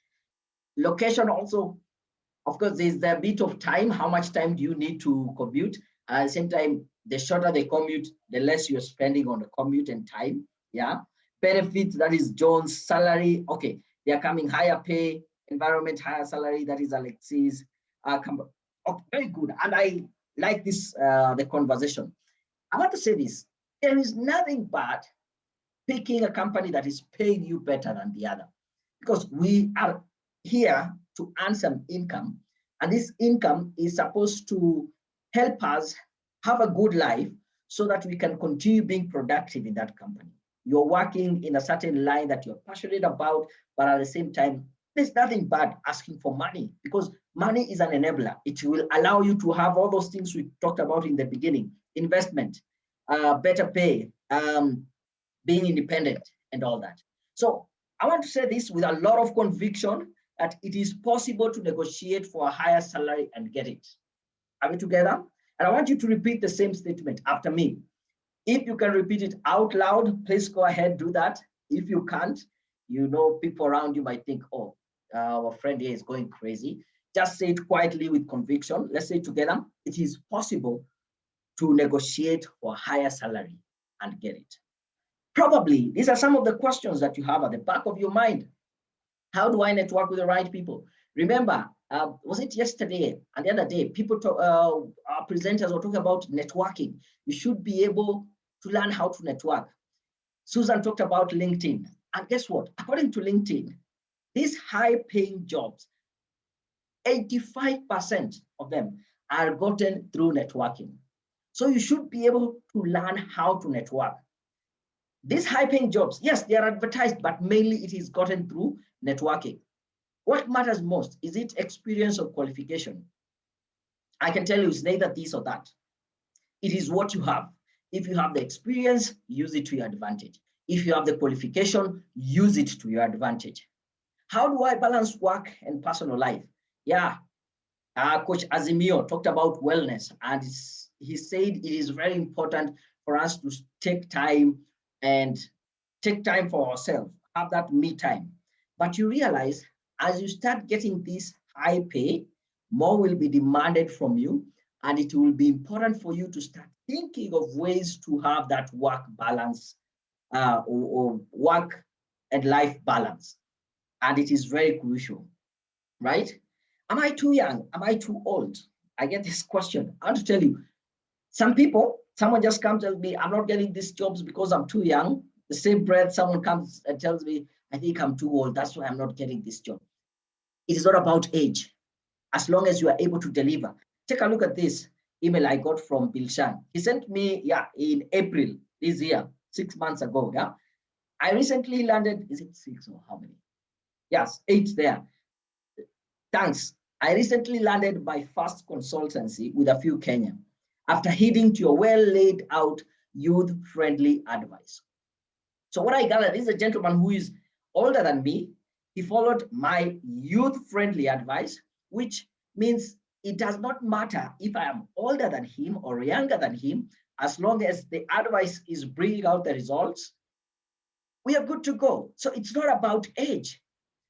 Location also, of course, there's a bit of time. How much time do you need to commute? At the same time, the shorter the commute, the less you're spending on the commute and time. Yeah. Benefits, that is John's salary. Okay, they are coming higher pay, environment, higher salary. That is Alexis. Okay, very good. And I like this, the conversation. I want to say this. There is nothing bad picking a company that is paying you better than the other, because we are here to earn some income, and this income is supposed to help us have a good life so that we can continue being productive in that company. You're working in a certain line that you're passionate about, but at the same time, there's nothing bad asking for money, because money is an enabler. It will allow you to have all those things we talked about in the beginning: investment, better pay, being independent, and all that. So I want to say this with a lot of conviction, that it is possible to negotiate for a higher salary and get it. Are we together? And I want you to repeat the same statement after me. If you can repeat it out loud, please go ahead, do that. If you can't, you know, people around you might think, oh, our friend here is going crazy. Just say it quietly with conviction. Let's say it together. It is possible to negotiate for a higher salary and get it. Probably these are some of the questions that you have at the back of your mind. How do I network with the right people? Remember, was it yesterday and the other day, people talk, our presenters were talking about networking. You should be able to learn how to network. Susan talked about LinkedIn. And guess what? According to LinkedIn, these high-paying jobs, 85% of them are gotten through networking. So you should be able to learn how to network. These high-paying jobs, yes, they are advertised, but mainly it is gotten through networking. What matters most? Is it experience or qualification? I can tell you it's neither this or that. It is what you have. If you have the experience, use it to your advantage. If you have the qualification, use it to your advantage. How do I balance work and personal life? Yeah, Coach Azimio talked about wellness, and he said it is very important for us to take time for ourselves, have that me time. But you realize as you start getting this high pay, more will be demanded from you, and it will be important for you to start thinking of ways to have that work balance, or work and life balance. And it is very crucial, right? Am I too young? Am I too old? I get this question. I want to tell you, someone just comes and tells me, I'm not getting these jobs because I'm too young. The same breath, someone comes and tells me, I think I'm too old. That's why I'm not getting this job. It is not about age, as long as you are able to deliver. Take a look at this email I got from Bilshan. He sent me, in April this year, 6 months ago. Yeah, I recently landed. Is it 6 or how many? Yes, 8 there. Thanks. I recently landed my first consultancy with a few Kenyan after heeding to your well laid out youth-friendly advice. So what I gathered is a gentleman who is older than me. He followed my youth-friendly advice, which means it does not matter if I am older than him or younger than him, as long as the advice is bringing out the results, we are good to go. So it's not about age.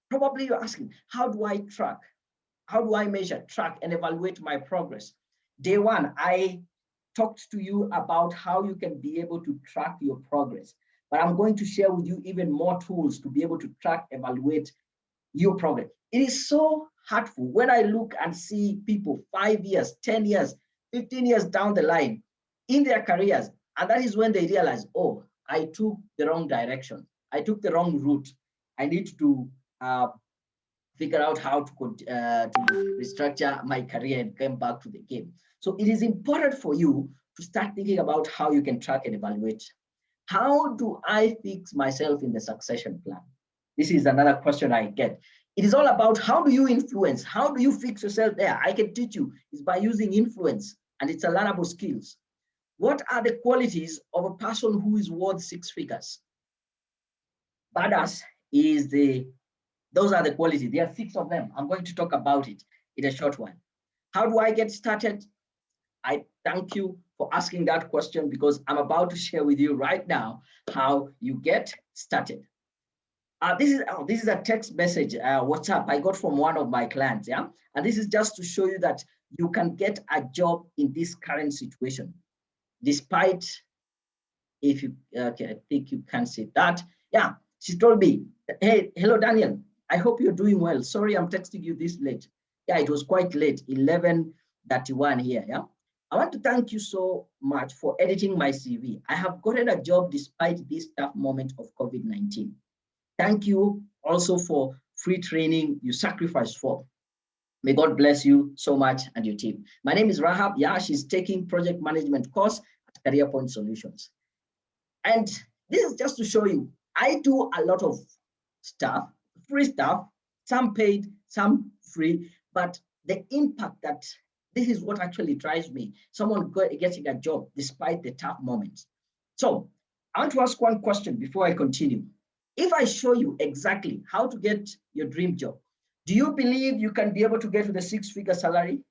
Probably you're asking, how do I track? How do I measure, track, and evaluate my progress? Day one, I talked to you about how you can be able to track your progress, but I'm going to share with you even more tools to be able to track, evaluate your progress. It is so hurtful when I look and see people 5 years, 10 years, 15 years down the line in their careers, and that is when they realize, oh, I took the wrong direction. I took the wrong route. I need to figure out how to restructure my career and come back to the game. So it is important for you to start thinking about how you can track and evaluate. How do I fix myself in the succession plan? This is another question I get. It is all about how do you influence? How do you fix yourself there? I can teach you. It's by using influence, and it's a learnable skills. What are the qualities of a person who is worth 6 figures? Badass is the Those are the qualities. There are 6 of them. I'm going to talk about it in a short while. How do I get started? I thank you for asking that question because I'm about to share with you right now how you get started. This is a text message, WhatsApp I got from one of my clients, yeah? And this is just to show you that you can get a job in this current situation, despite, if you, okay, I think you can see that. Yeah, she told me, hey, hello, Daniel. I hope you're doing well. Sorry, I'm texting you this late. Yeah, it was quite late, 11:31 here, yeah? I want to thank you so much for editing my CV. I have gotten a job despite this tough moment of COVID-19. Thank you also for free training you sacrificed for. May God bless you so much and your team. My name is Rahab. Yeah, she's taking project management course at Career Point Solutions. And this is just to show you, I do a lot of stuff, free stuff, some paid, some free, but the impact that this is what actually drives me, someone getting a job despite the tough moments. So I want to ask one question before I continue. If I show you exactly how to get your dream job, do you believe you can be able to get to the 6-figure salary?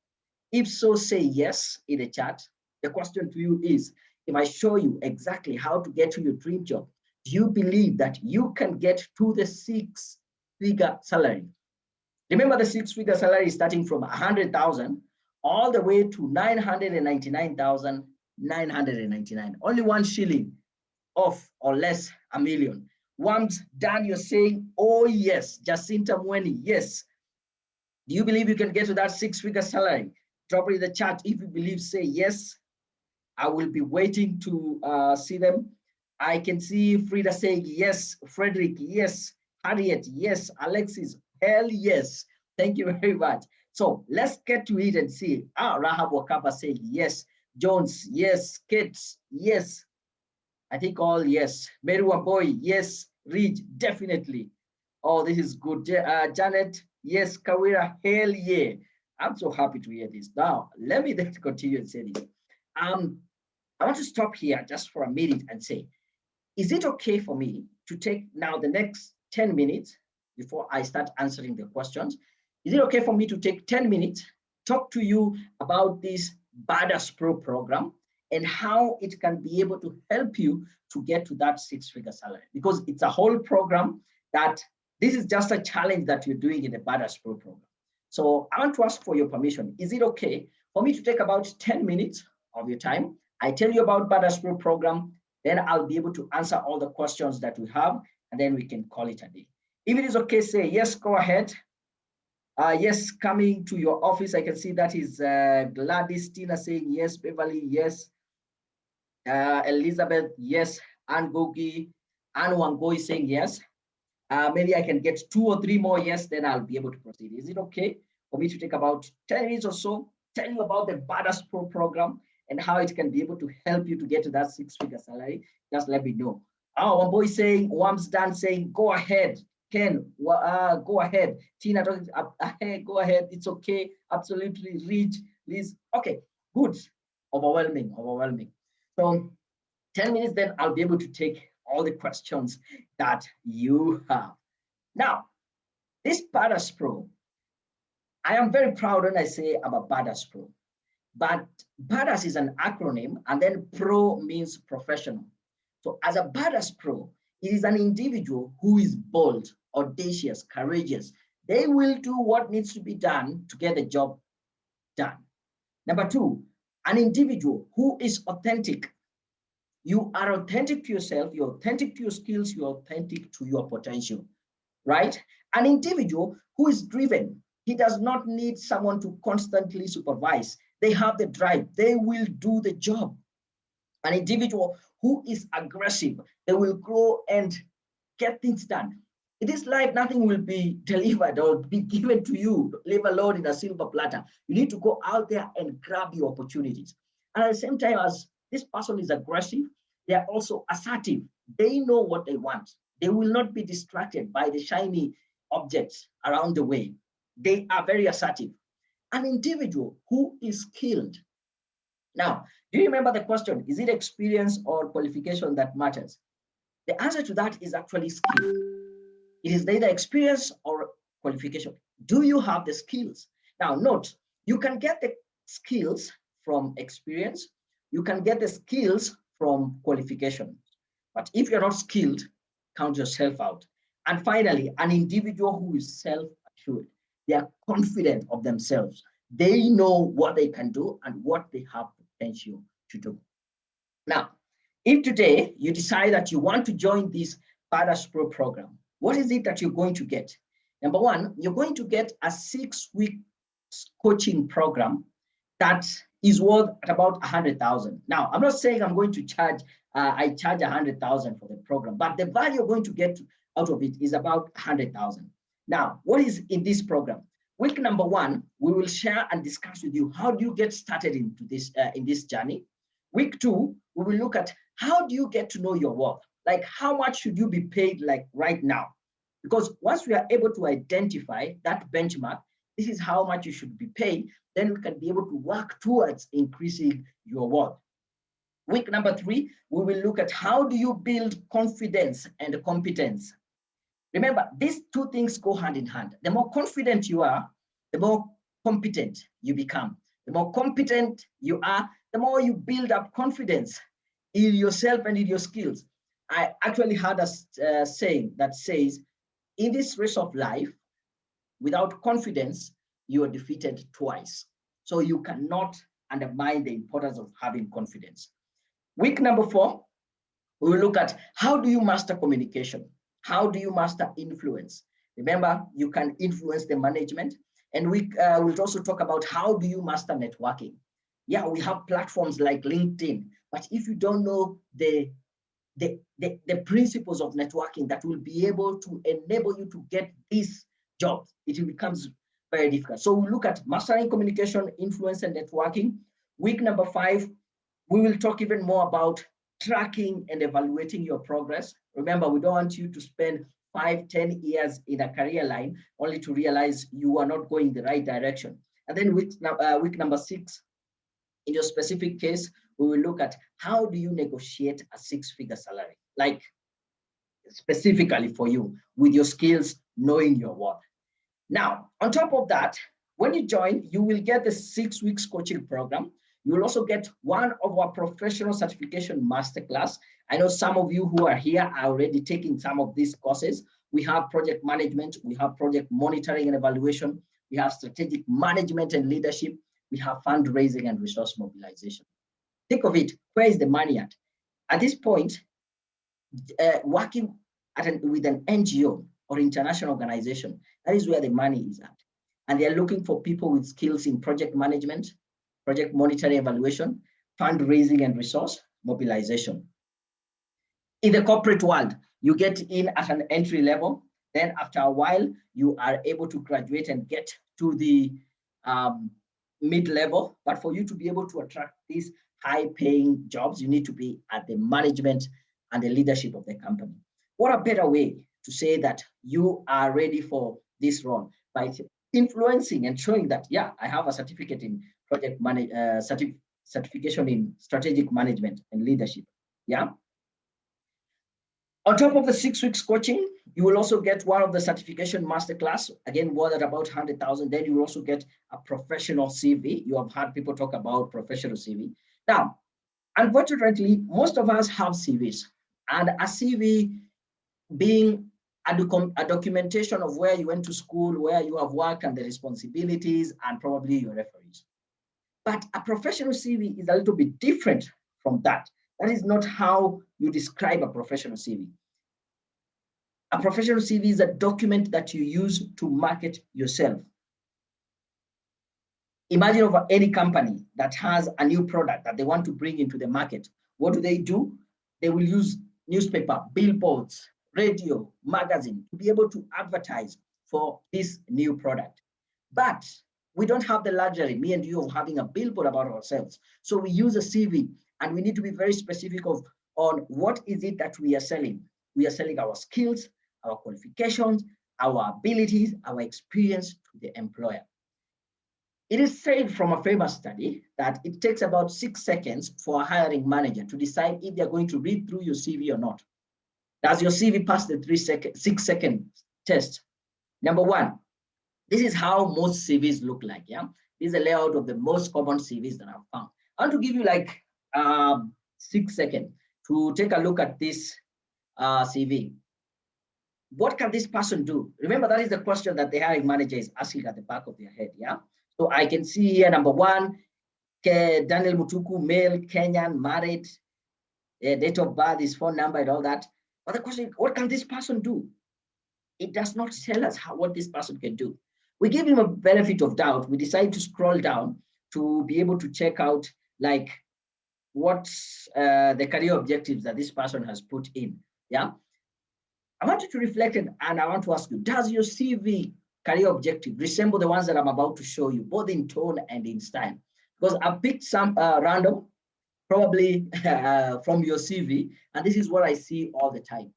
If so, say yes in the chat. The question to you is, if I show you exactly how to get to your dream job, do you believe that you can get to the 6-figure salary? Remember, the 6-figure salary is starting from 100,000 all the way to 999,999. Only 1 shilling off or less a million. Once done, you're saying, oh yes, Jacinta Mweni, yes. Do you believe you can get to that 6-figure salary? Drop it in the chat. If you believe, say yes. I will be waiting to see them. I can see Frida saying yes, Frederick, yes, Harriet, yes, Alexis, hell yes. Thank you very much. So let's get to it and see. Rahab Wakapa saying yes, Jones, yes, Kate, yes. I think all yes. Merua boy, yes. Ridge, definitely. Oh, this is good. Janet, yes. Kawira, hell yeah. I'm so happy to hear this. Now, let me then continue and say this. I want to stop here just for a minute and say, is it okay for me to take now the next 10 minutes before I start answering the questions? Is it okay for me to take 10 minutes, talk to you about this Badass Pro program and how it can be able to help you to get to that 6-figure salary? Because it's a whole program that this is just a challenge that you're doing in the Badass Pro program. So I want to ask for your permission. Is it okay for me to take about 10 minutes of your time? I tell you about Badass Pro program, then I'll be able to answer all the questions that we have, and then we can call it a day. If it is okay, say yes, go ahead. Yes, coming to your office. I can see that is Gladys, Tina saying yes, Beverly, yes. Elizabeth, yes. Ann Gogi, Ann Wangoi saying yes. Maybe I can get 2 or 3 more yes, then I'll be able to proceed. Is it okay for me to take about 10 minutes or so, tell you about the Badass Pro program and how it can be able to help you to get to that 6-figure salary? Just let me know. Oh, one boy saying, Wams Dan saying, go ahead. Ken, go ahead. Tina, go ahead. It's okay. Absolutely. Reach, Liz. Okay, good. Overwhelming. So 10 minutes, then I'll be able to take all the questions that you have. Now, this Badass Pro, I am very proud when I say I'm a Badass Pro. But Badass is an acronym, and then Pro means professional. So as a Badass Pro, it is an individual who is bold, audacious, courageous. They will do what needs to be done to get the job done. Number 2, an individual who is authentic. You are authentic to yourself, you're authentic to your skills, you're authentic to your potential, right? An individual who is driven. He does not need someone to constantly supervise. They have the drive. They will do the job. An individual who is aggressive. They will grow and get things done. In this life, nothing will be delivered or be given to you, leave alone in a silver platter. You need to go out there and grab your opportunities. And at the same time as this person is aggressive, they are also assertive. They know what they want. They will not be distracted by the shiny objects around the way. They are very assertive. An individual who is skilled. Now, do you remember the question? Is it experience or qualification that matters? The answer to that is actually skill. It is neither experience or qualification. Do you have the skills? Now, note, you can get the skills from experience. You can get the skills from qualification. But if you're not skilled, count yourself out. And finally, an individual who is self-assured. They are confident of themselves. They know what they can do and what they have potential to do. Now, if today you decide that you want to join this Fathers Pro program, what is it that you're going to get? Number one, you're going to get a 6-week coaching program that is worth at about 100,000. Now, I'm not saying I'm going to charge, I charge 100,000 for the program, but the value you're going to get out of it is about 100,000. Now, what is in this program? Week number one, we will share and discuss with you how do you get started into this in this journey. Week two, we will look at how do you get to know your worth? Like how much should you be paid like right now? Because once we are able to identify that benchmark, this is how much you should be paid, then we can be able to work towards increasing your worth. Week number three, we will look at how do you build confidence and competence. Remember, these two things go hand in hand. The more confident you are, the more competent you become. The more competent you are, the more you build up confidence in yourself and in your skills. I actually had a saying that says, in this race of life, without confidence, you are defeated twice. So you cannot undermine the importance of having confidence. Week number four, we will look at how do you master communication? How do you master influence? Remember, you can influence the management. And we will also talk about how do you master networking? Yeah, we have platforms like LinkedIn, but if you don't know the principles of networking that will be able to enable you to get these jobs, it becomes very difficult. So we'll look at mastering communication, influence, and networking. Week number five, we will talk even more about tracking and evaluating your progress. Remember, we don't want you to spend 5-10 years in a career line only to realize you are not going the right direction. And then week number six, in your specific case, we will look at how do you negotiate a 6-figure salary, like specifically for you with your skills, knowing your worth. Now, on top of that, when you join, you will get the 6 weeks coaching program. You will also get one of our professional certification masterclass. I know some of you who are here are already taking some of these courses. We have project management, we have project monitoring and evaluation, we have strategic management and leadership, we have fundraising and resource mobilization. Think of it, where is the money at? At this point, working with an NGO or international organization, that is where the money is at. And they're looking for people with skills in project management, project monitoring evaluation, fundraising and resource mobilization. In the corporate world, you get in at an entry level. Then after a while, you are able to graduate and get to the mid-level. But for you to be able to attract these high-paying jobs, you need to be at the management and the leadership of the company. What a better way to say that you are ready for this role by influencing and showing that, yeah, I have a certificate in project certification in strategic management and leadership. Yeah. On top of the 6 weeks coaching, you will also get one of the certification masterclass, again, worth at about 100,000. Then you will also get a professional CV. You have heard people talk about professional CV. Now, unfortunately, most of us have CVs, and a CV being a documentation of where you went to school, where you have worked, and the responsibilities, and probably your referees. But a professional CV is a little bit different from that. That is not how you describe a professional CV. A professional CV is a document that you use to market yourself. Imagine over any company that has a new product that they want to bring into the market. What do? They will use newspaper, billboards, radio, magazine to be able to advertise for this new product. But we don't have the luxury, me and you, of having a billboard about ourselves. So we use a CV, and we need to be very specific on what is it that we are selling. We are selling our skills, our qualifications, our abilities, our experience to the employer. It is said from a famous study that it takes about 6 seconds for a hiring manager to decide if they're going to read through your CV or not. Does your CV pass the 6 second test. Number one, this is how most CVs look like. Yeah, this is a layout of the most common CVs that I've found. I want to give you like 6 seconds to take a look at this CV. What can this person do? Remember, that is the question that the hiring manager is asking at the back of their head. Yeah. So I can see here, number one, Daniel Mutuku, male, Kenyan, married, date of birth, his phone number, and all that. But the question is, what can this person do? It does not tell us what this person can do. We give him a benefit of doubt. We decide to scroll down to be able to check out like what's the career objectives that this person has put in. Yeah. I want you to reflect and I want to ask you, does your CV career objective resemble the ones that I'm about to show you, both in tone and in style? Because I picked some random, probably from your CV, and this is what I see all the time.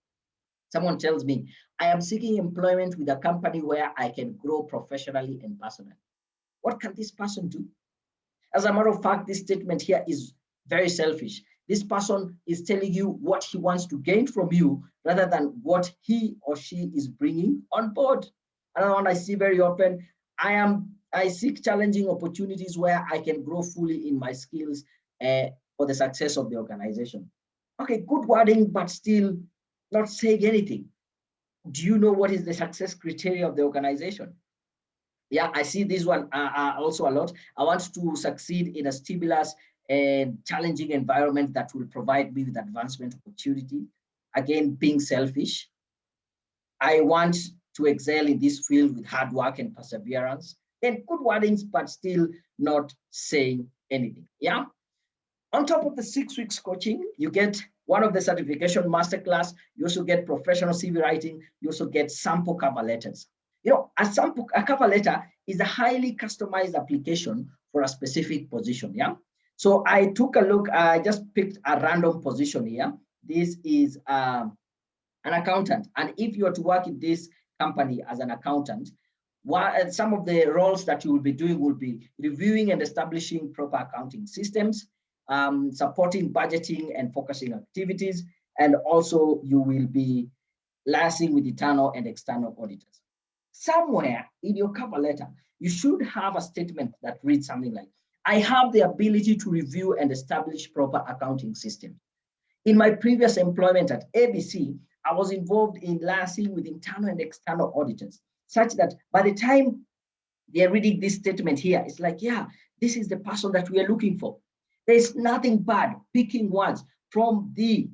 Someone tells me, I am seeking employment with a company where I can grow professionally and personally. What can this person do? As a matter of fact, this statement here is very selfish. This person is telling you what he wants to gain from you rather than what he or she is bringing on board. Another one I see very often, I seek challenging opportunities where I can grow fully in my skills for the success of the organization. Okay, good wording, but still not saying anything. Do you know what is the success criteria of the organization? Yeah, I see this one also a lot. I want to succeed in a stimulus and challenging environment that will provide me with advancement opportunity. Again, being selfish. I want to excel in this field with hard work and perseverance. And good wordings, but still not saying anything. Yeah. On top of the 6 weeks coaching, you get one of the certification masterclass. You also get professional CV writing. You also get sample cover letters. You know, a cover letter is a highly customized application for a specific position. Yeah. So I took a look. I just picked a random position here. This is an accountant, and if you are to work in this company as an accountant, some of the roles that you will be doing will be reviewing and establishing proper accounting systems, supporting budgeting and focusing activities, and also you will be liaising with internal and external auditors. Somewhere in your cover letter, you should have a statement that reads something like, I have the ability to review and establish proper accounting systems. In my previous employment at ABC, I was involved in liaising with internal and external auditors, such that by the time they're reading this statement here, it's like, yeah, this is the person that we are looking for. There's nothing bad picking words from the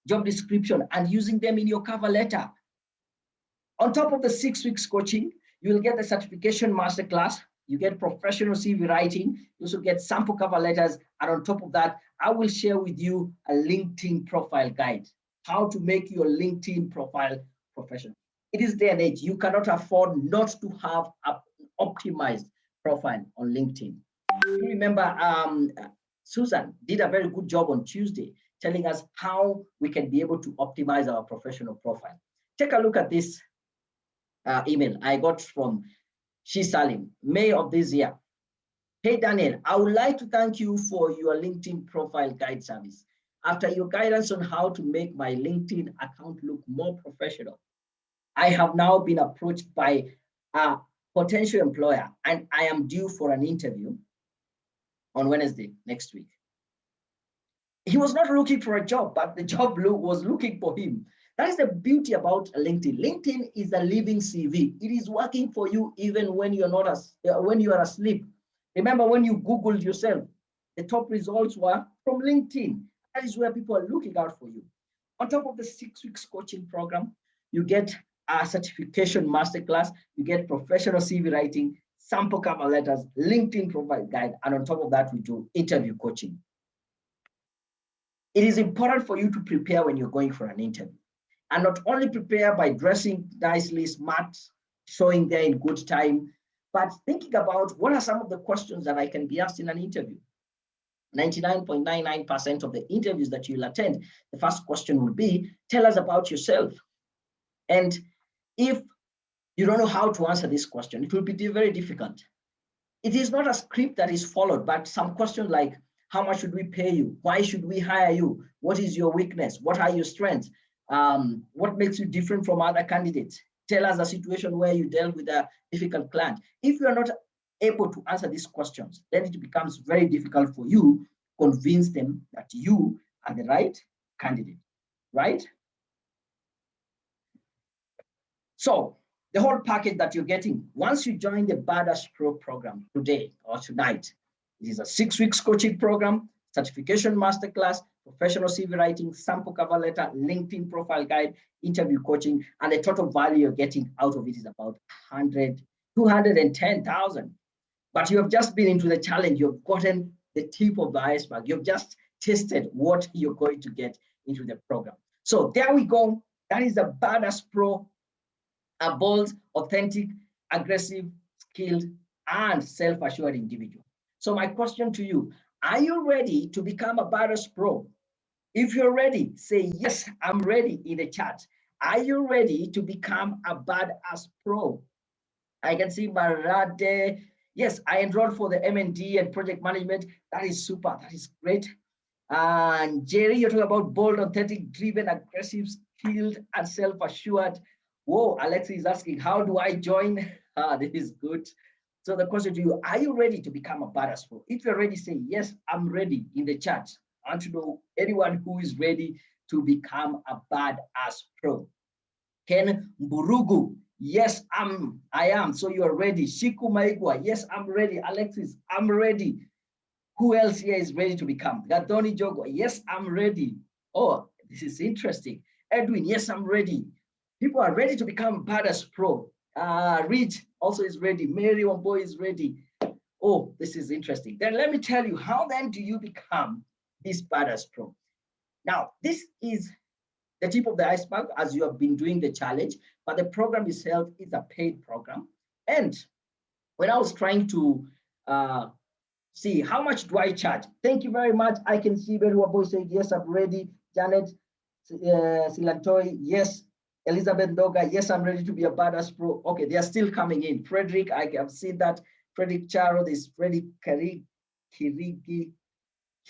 job description and using them in your cover letter. On top of the 6 weeks coaching, you will get the certification masterclass, you get professional CV writing, you also get sample cover letters, and on top of that, I will share with you a LinkedIn profile guide, how to make your LinkedIn profile professional. It is day and age, you cannot afford not to have an optimized profile on LinkedIn. You remember Susan did a very good job on Tuesday telling us how we can be able to optimize our professional profile. Take a look at this email I got from Salim, May of this year. Hey, Daniel, I would like to thank you for your LinkedIn profile guide service. After your guidance on how to make my LinkedIn account look more professional, I have now been approached by a potential employer and I am due for an interview on Wednesday next week. He was not looking for a job, but the job was looking for him. That is the beauty about LinkedIn. LinkedIn is a living CV. It is working for you even when you're not when you are asleep. Remember when you Googled yourself, the top results were from LinkedIn. That is where people are looking out for you. On top of the 6 weeks coaching program, you get a certification masterclass, you get professional CV writing, sample cover letters, LinkedIn profile guide, and on top of that, we do interview coaching. It is important for you to prepare when you're going for an interview. And not only prepare by dressing nicely, smart, showing there in good time, but thinking about what are some of the questions that I can be asked in an interview. 99.99% of the interviews that you'll attend, the first question will be, tell us about yourself. And if you don't know how to answer this question, it will be very difficult. It is not a script that is followed, but some questions like, how much should we pay you? Why should we hire you? What is your weakness? What are your strengths? What makes you different from other candidates? Tell us a situation where you dealt with a difficult client. If you are not able to answer these questions, then it becomes very difficult for you to convince them that you are the right candidate, right? So the whole package that you're getting, once you join the Badass Pro program today or tonight, it is a 6 weeks coaching program, certification masterclass, professional CV writing, sample cover letter, LinkedIn profile guide, interview coaching, and the total value you're getting out of it is about 210,000. But you have just been into the challenge. You've gotten the tip of the iceberg. You've just tested what you're going to get into the program. So there we go. That is the Badass Pro, a bold, authentic, aggressive, skilled, and self-assured individual. So my question to you, are you ready to become a Badass Pro? If you're ready, say, yes, I'm ready in the chat. Are you ready to become a Badass Pro? I can see Marade. Yes, I enrolled for the M&D and project management. That is super. That is great. And Jerry, you're talking about bold, authentic, driven, aggressive, skilled, and self-assured. Whoa, Alexi is asking, how do I join? This is good. So the question to you, are you ready to become a Badass Pro? If you're ready, say, yes, I'm ready in the chat. I want to know anyone who is ready to become a Badass Pro. Ken Mburugu, yes, I am. So you're ready. Shiku Maigwa, yes, I'm ready. Alexis, I'm ready. Who else here is ready to become? Gadoni Jogo, yes, I'm ready. Oh, this is interesting. Edwin, yes, I'm ready. People are ready to become Badass Pro. Rich also is ready. Mary Wambo is ready. Oh, this is interesting. Then let me tell you, how then do you become this Badass Pro? Now, this is the tip of the iceberg as you have been doing the challenge, but the program itself is a paid program. And when I was trying to see how much do I charge, thank you very much. I can see very well boy saying, yes, I'm ready. Janet Silantoi, yes. Elizabeth Doga, yes, I'm ready to be a Badass Pro. Okay, they are still coming in. Frederick, I have seen that. Frederick Charo, this Frederick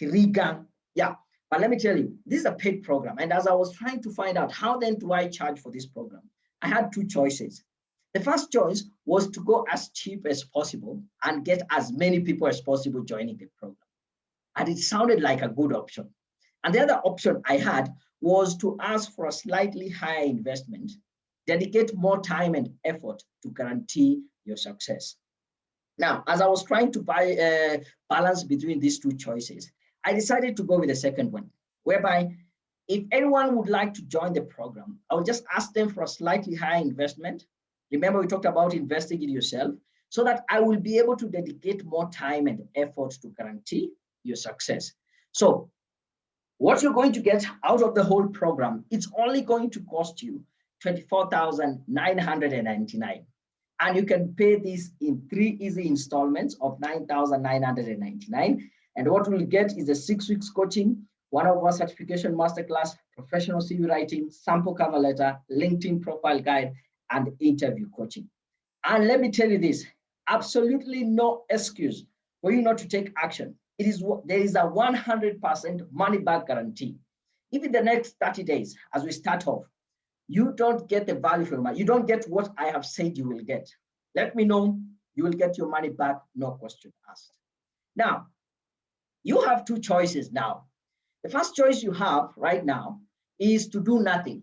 Kiriga. Yeah, but let me tell you, this is a paid program. And as I was trying to find out, how then do I charge for this program? I had two choices. The first choice was to go as cheap as possible and get as many people as possible joining the program. And it sounded like a good option. And the other option I had was to ask for a slightly higher investment, dedicate more time and effort to guarantee your success. Now, as I was trying to balance between these two choices, I decided to go with the second one, whereby if anyone would like to join the program, I would just ask them for a slightly higher investment. Remember, we talked about investing in yourself so that I will be able to dedicate more time and effort to guarantee your success. So what you're going to get out of the whole program, it's only going to cost you $24,999. And you can pay this in 3 easy installments of $9,999. And what we'll get is a 6 weeks coaching, 1 hour certification masterclass, professional CV writing, sample cover letter, LinkedIn profile guide, and interview coaching. And let me tell you this, absolutely no excuse for you not to take action. There is a 100% money back guarantee. If in the next 30 days, as we start off, you don't get the value for your money, you don't get what I have said you will get, let me know, you will get your money back, no question asked. Now, you have two choices now. The first choice you have right now is to do nothing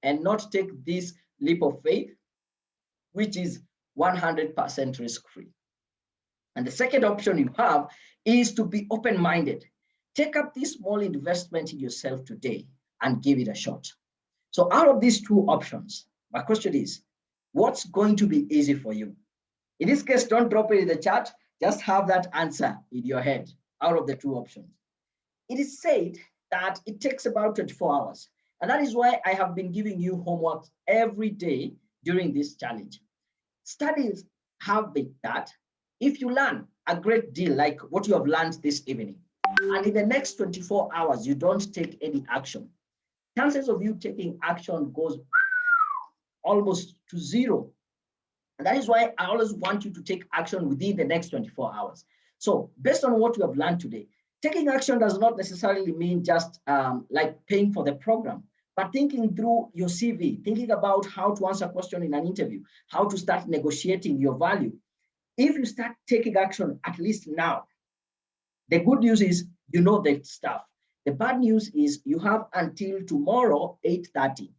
and not take this leap of faith, which is 100% risk-free. And the second option you have is to be open-minded. Take up this small investment in yourself today and give it a shot. So out of these two options, my question is, what's going to be easy for you? In this case, don't drop it in the chat. Just have that answer in your head out of the two options. It is said that it takes about 24 hours. And that is why I have been giving you homework every day during this challenge. Studies have been that if you learn a great deal like what you have learned this evening, and in the next 24 hours, you don't take any action, chances of you taking action goes almost to zero. And that is why I always want you to take action within the next 24 hours. So based on what you have learned today, taking action does not necessarily mean just like paying for the program, but thinking through your CV, thinking about how to answer a question in an interview, how to start negotiating your value. If you start taking action at least now, the good news is you know the stuff. The bad news is you have until tomorrow, 8:30.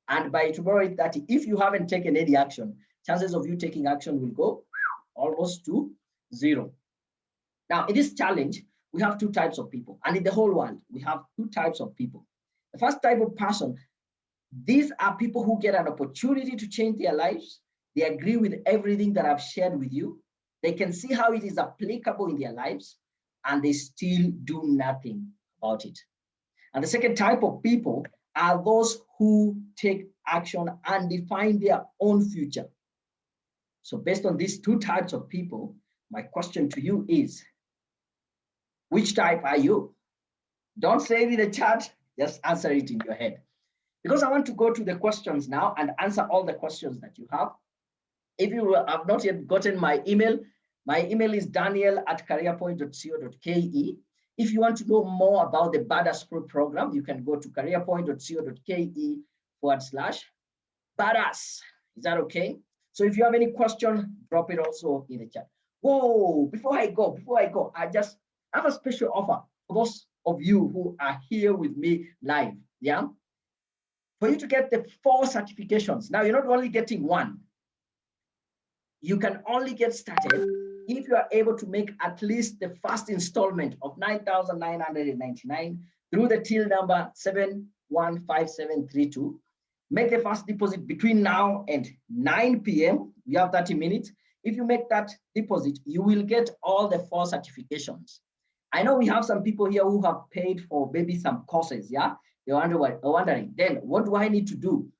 And by tomorrow, 8:30, if you haven't taken any action, chances of you taking action will go almost to zero. Now, in this challenge, we have two types of people. And in the whole world, we have two types of people. The first type of person, these are people who get an opportunity to change their lives. They agree with everything that I've shared with you. They can see how it is applicable in their lives, and they still do nothing about it. And the second type of people are those who take action and define their own future. So based on these two types of people, my question to you is, which type are you? Don't say it in the chat, just answer it in your head. Because I want to go to the questions now and answer all the questions that you have. If you have not yet gotten my email is daniel@careerpoint.co.ke. If you want to know more about the Badass Pro program, you can go to careerpoint.co.ke/Badass. Is that okay? So if you have any question, drop it also in the chat. Whoa, before I go, I just have a special offer for those of you who are here with me live. Yeah. For you to get the 4 certifications. Now you're not only getting one. You can only get started if you are able to make at least the first installment of 9,999 through the till number 715732. Make the first deposit between now and 9 p.m. We have 30 minutes. If you make that deposit, you will get all the 4 certifications. I know we have some people here who have paid for maybe some courses, yeah? They're wondering, then what do I need to do?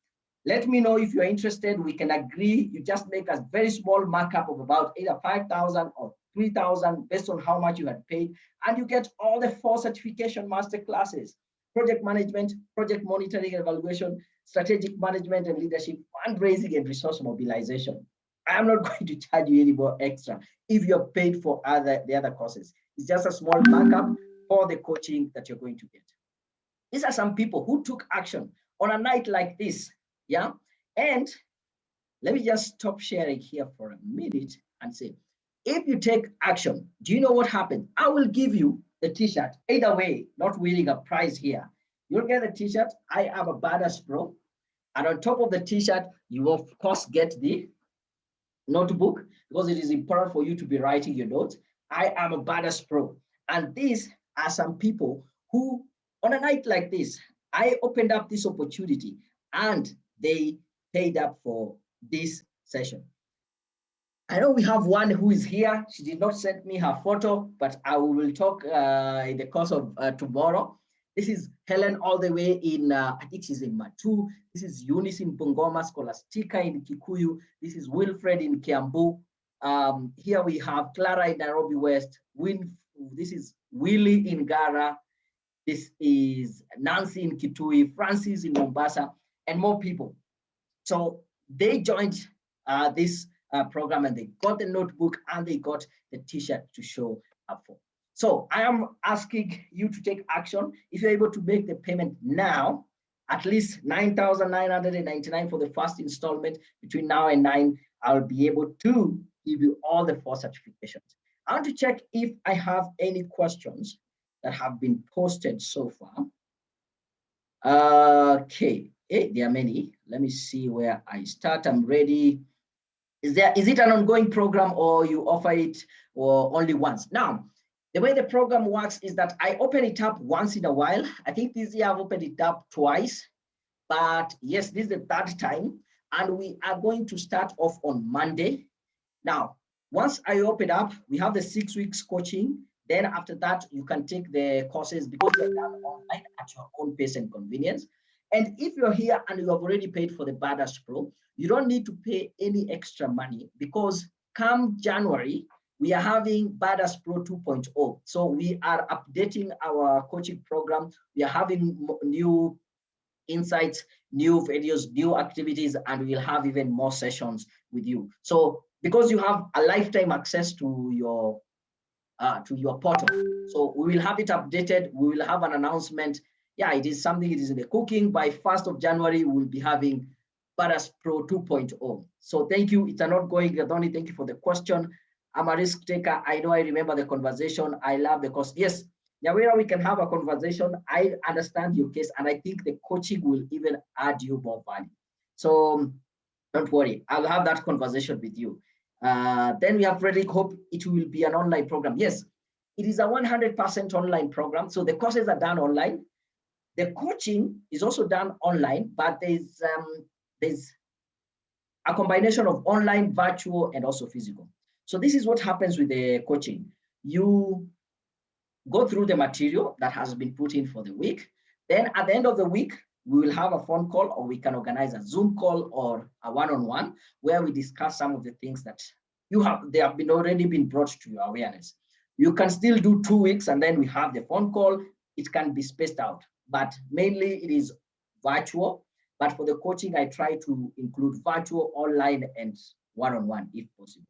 Let me know if you're interested. We can agree. You just make a very small markup of about either 5,000 or 3,000 based on how much you had paid. And you get all the 4 certification master classes: project management, project monitoring and evaluation, strategic management and leadership, fundraising and resource mobilization. I'm not going to charge you any more extra if you're paid for the other courses. It's just a small markup for the coaching that you're going to get. These are some people who took action on a night like this. Yeah. And let me just stop sharing here for a minute and say, if you take action, do you know what happened? I will give you the t-shirt. Either way, not winning a prize here. You'll get the t-shirt. I am a Badass Pro. And on top of the t-shirt, you will of course get the notebook, because it is important for you to be writing your notes. I am a Badass Pro. And these are some people who, on a night like this, I opened up this opportunity and they paid up for this session. I know we have one who is here. She did not send me her photo, but I will talk in the course of tomorrow. This is Helen all the way in, I think she's in Matu. This is Eunice in Bungoma, Scholastica in Kikuyu. This is Wilfred in Kiambu. Here we have Clara in Nairobi West. This is Willie in Gara. This is Nancy in Kitui, Francis in Mombasa, and more people. So they joined this program and they got the notebook and they got the t-shirt to show up for. So I am asking you to take action. If you're able to make the payment now, at least 9,999 for the first installment between now and 9, I'll be able to give you all the 4 certifications. I want to check if I have any questions that have been posted so far. Okay, there are many. Let me see where I start. I'm ready. Is it an ongoing program or you offer it or only once? Now, the way the program works is that I open it up once in a while. I think this year I've opened it up twice, but yes, this is the 3rd time, and we are going to start off on Monday. Now, once I open up, we have the 6 weeks coaching. Then after that, you can take the courses because they're done online at your own pace and convenience. And if you're here and you have already paid for the Badass Pro, you don't need to pay any extra money, because come January, we are having Badass Pro 2.0. So we are updating our coaching program. We are having new insights, new videos, new activities, and we'll have even more sessions with you. So because you have a lifetime access to your portal, so we will have it updated. We will have an announcement Yeah, it is something, it is in the cooking. By 1st of January, we'll be having Badass Pro 2.0. So thank you. It's an ongoing, Gadoni. Thank you for the question. I'm a risk taker. I know I remember the conversation. I love the course. Yes, Nyawira, we can have a conversation. I understand your case, and I think the coaching will even add you more value. So don't worry. I'll have that conversation with you. Then we have Frederick. Hope it will be an online program. Yes, it is a 100% online program. So the courses are done online. The coaching is also done online, but there's a combination of online, virtual, and also physical. So this is what happens with the coaching. You go through the material that has been put in for the week. Then at the end of the week, we will have a phone call, or we can organize a Zoom call or a one-on-one where we discuss some of the things that they have been already been brought to your awareness. You can still do 2 weeks, and then we have the phone call. It can be spaced out, but mainly it is virtual. But for the coaching, I try to include virtual, online, and one-on-one if possible.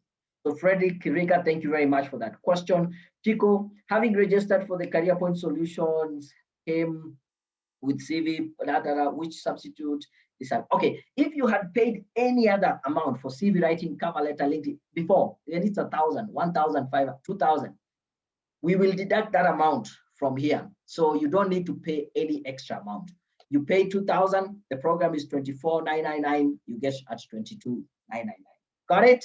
So Frederick Kirika, thank you very much for that question. Chico, having registered for the Career Point Solutions, came with CV, which substitute is that? Okay, if you had paid any other amount for CV writing, cover letter, LinkedIn before, then it's 1,000, 1,500, 2,000. We will deduct that amount from here. So you don't need to pay any extra amount. You pay 2,000, the program is 24,999, you get at 22,999. Got it?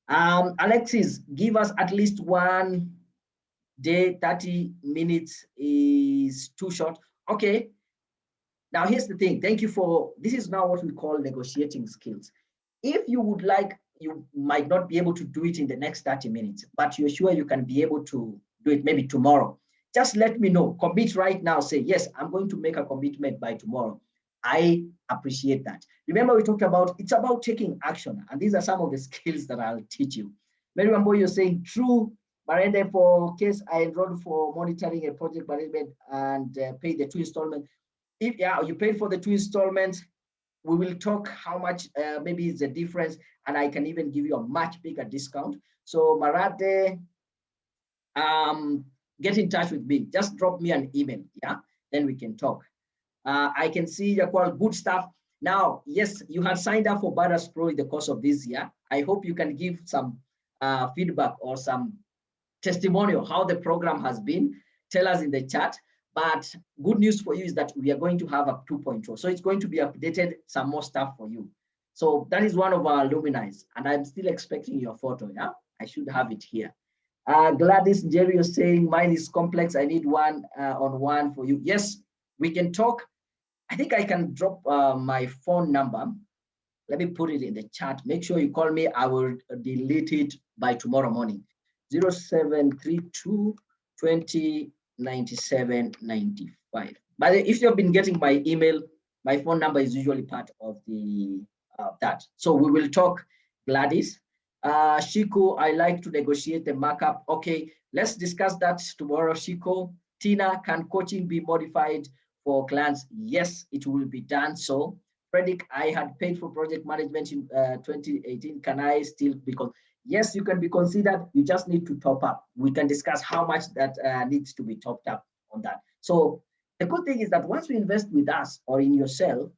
Alexis, give us at least 1 day, 30 minutes is too short. Okay. Now here's the thing. Thank you for, this is now what we call negotiating skills. If you would like, you might not be able to do it in the next 30 minutes, but you're sure you can be able to do it maybe tomorrow. Just let me know. Commit right now. Say, yes, I'm going to make a commitment by tomorrow. I appreciate that. Remember, we talked about, it's about taking action. And these are some of the skills that I'll teach you. Mary Wambo, you're saying true. Marende, for case I enrolled for monitoring a project management and paid the 2 installments. If you paid for the 2 installments, we will talk how much maybe it's the difference, and I can even give you a much bigger discount. So Marade, get in touch with me. Just drop me an email, yeah? Then we can talk. I can see Yakwal, good stuff. Now, yes, you have signed up for Badass Pro in the course of this year. I hope you can give some feedback or some testimonial how the program has been. Tell us in the chat. But good news for you is that we are going to have a 2.0. So it's going to be updated, some more stuff for you. So that is one of our alumni, and I'm still expecting your photo, yeah? I should have it here. Gladys Jerry is saying, mine is complex. I need one-on-one for you. Yes, we can talk. I think I can drop my phone number. Let me put it in the chat. Make sure you call me. I will delete it by tomorrow morning. 0732 20 97 95. But if you've been getting my email, my phone number is usually part of the that. So we will talk, Gladys. Shiko, I like to negotiate the markup. Okay, let's discuss that tomorrow, Shiko. Tina, can coaching be modified for clients? Yes, it will be done. So, Frederick, I had paid for project management in 2018. Can I still be Yes, you can be considered. You just need to top up. We can discuss how much that needs to be topped up on that. So the good thing is that once you invest with us or in yourself,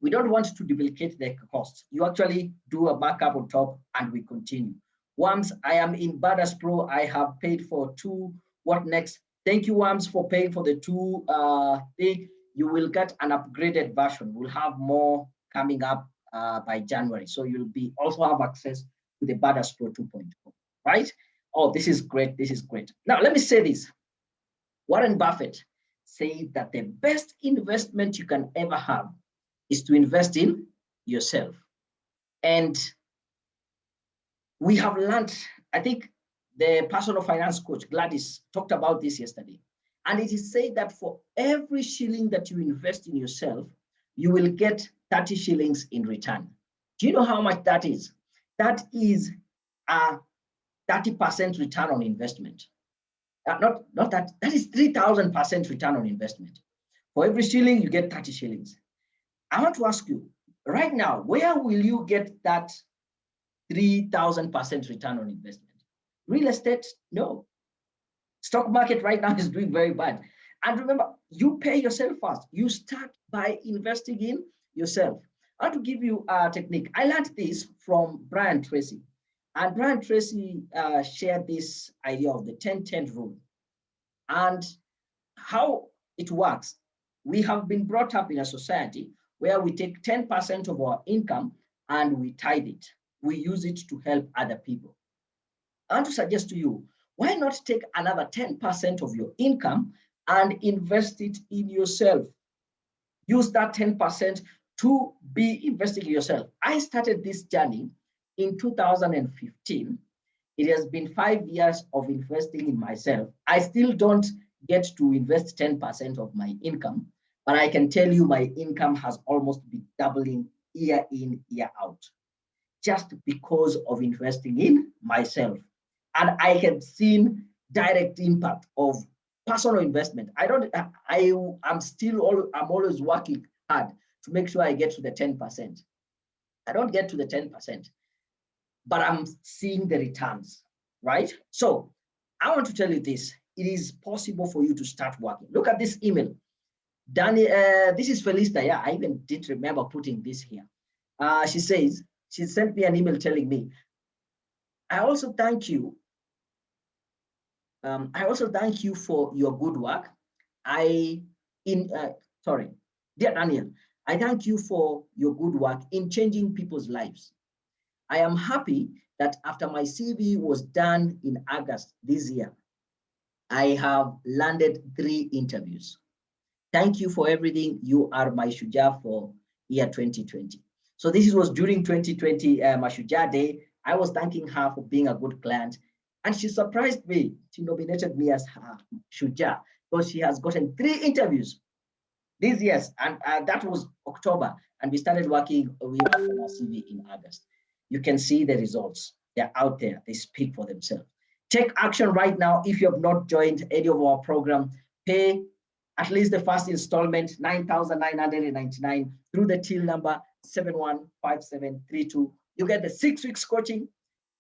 we don't want to duplicate the costs. You actually do a backup on top and we continue. Once I am in Badass Pro, I have paid for 2. What next? Thank you, Wams, for paying for the 2 thing. You will get an upgraded version. We'll have more coming up by January. So you'll be also have access to the Badass Pro 2.0, right? Oh, this is great. This is great. Now, let me say this. Warren Buffett said that the best investment you can ever have is to invest in yourself. And we have learned, I think the personal finance coach, Gladys, talked about this yesterday. And it is said that for every shilling that you invest in yourself, you will get 30 shillings in return. Do you know how much that is? That is a 30% return on investment. Not that is 3,000% return on investment. For every shilling, you get 30 shillings. I want to ask you, right now, where will you get that 3,000% return on investment? Real estate? No. Stock market right now is doing very bad. And remember, you pay yourself first. You start by investing in yourself. I want to give you a technique. I learned this from Brian Tracy. And Brian Tracy shared this idea of the 10-10 rule. And how it works, we have been brought up in a society where we take 10% of our income and we tithe it. We use it to help other people. I want to suggest to you, why not take another 10% of your income and invest it in yourself? Use that 10% to be investing in yourself. I started this journey in 2015. It has been 5 years of investing in myself. I still don't get to invest 10% of my income, but I can tell you my income has almost been doubling year in, year out, just because of investing in myself. And I have seen direct impact of personal investment. I'm always working hard to make sure I get to the 10%. I don't get to the 10%, but I'm seeing the returns, right? So I want to tell you this. It is possible for you to start working. Look at this email. Danny, this is Felista. Yeah, I even didn't remember putting this here. She says, she sent me an email telling me, I also thank you. I also thank you for your good work. Sorry, dear Daniel, I thank you for your good work in changing people's lives. I am happy that after my CV was done in August this year, I have landed 3 interviews. Thank you for everything. You are my Shuja for year 2020. So this was during 2020, my Shuja Day. I was thanking her for being a good client. And she surprised me. She nominated me as her Shuja because she has gotten 3 interviews this year. And that was October. And we started working on our CV in August. You can see the results. They're out there. They speak for themselves. Take action right now. If you have not joined any of our program, pay at least the first installment, 9,999 through the till number 715732. You get the 6 weeks coaching,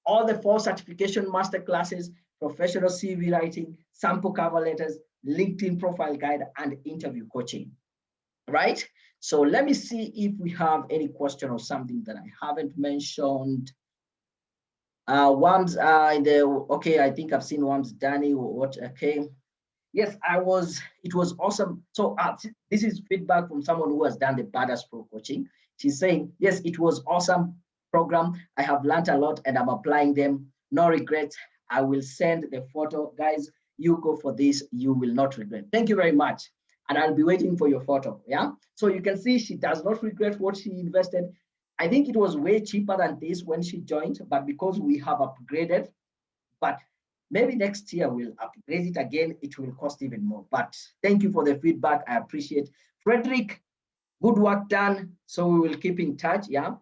all the 4 certification master classes, professional CV writing, sample cover letters, LinkedIn profile guide, and interview coaching, right? So let me see if we have any question or something that I haven't mentioned. One's in the, okay, I think I've seen one's Danny, what, okay. Yes, it was awesome. So this is feedback from someone who has done the Badass Pro coaching. She's saying, yes, it was awesome program. I have learned a lot and I'm applying them. No regrets. I will send the photo. Guys, you go for this. You will not regret. Thank you very much. And I'll be waiting for your photo. Yeah. So you can see she does not regret what she invested. I think it was way cheaper than this when she joined, but because we have upgraded, but maybe next year we'll upgrade it again. It will cost even more. But thank you for the feedback. I appreciate. Frederick, good work done. So we will keep in touch. Yeah.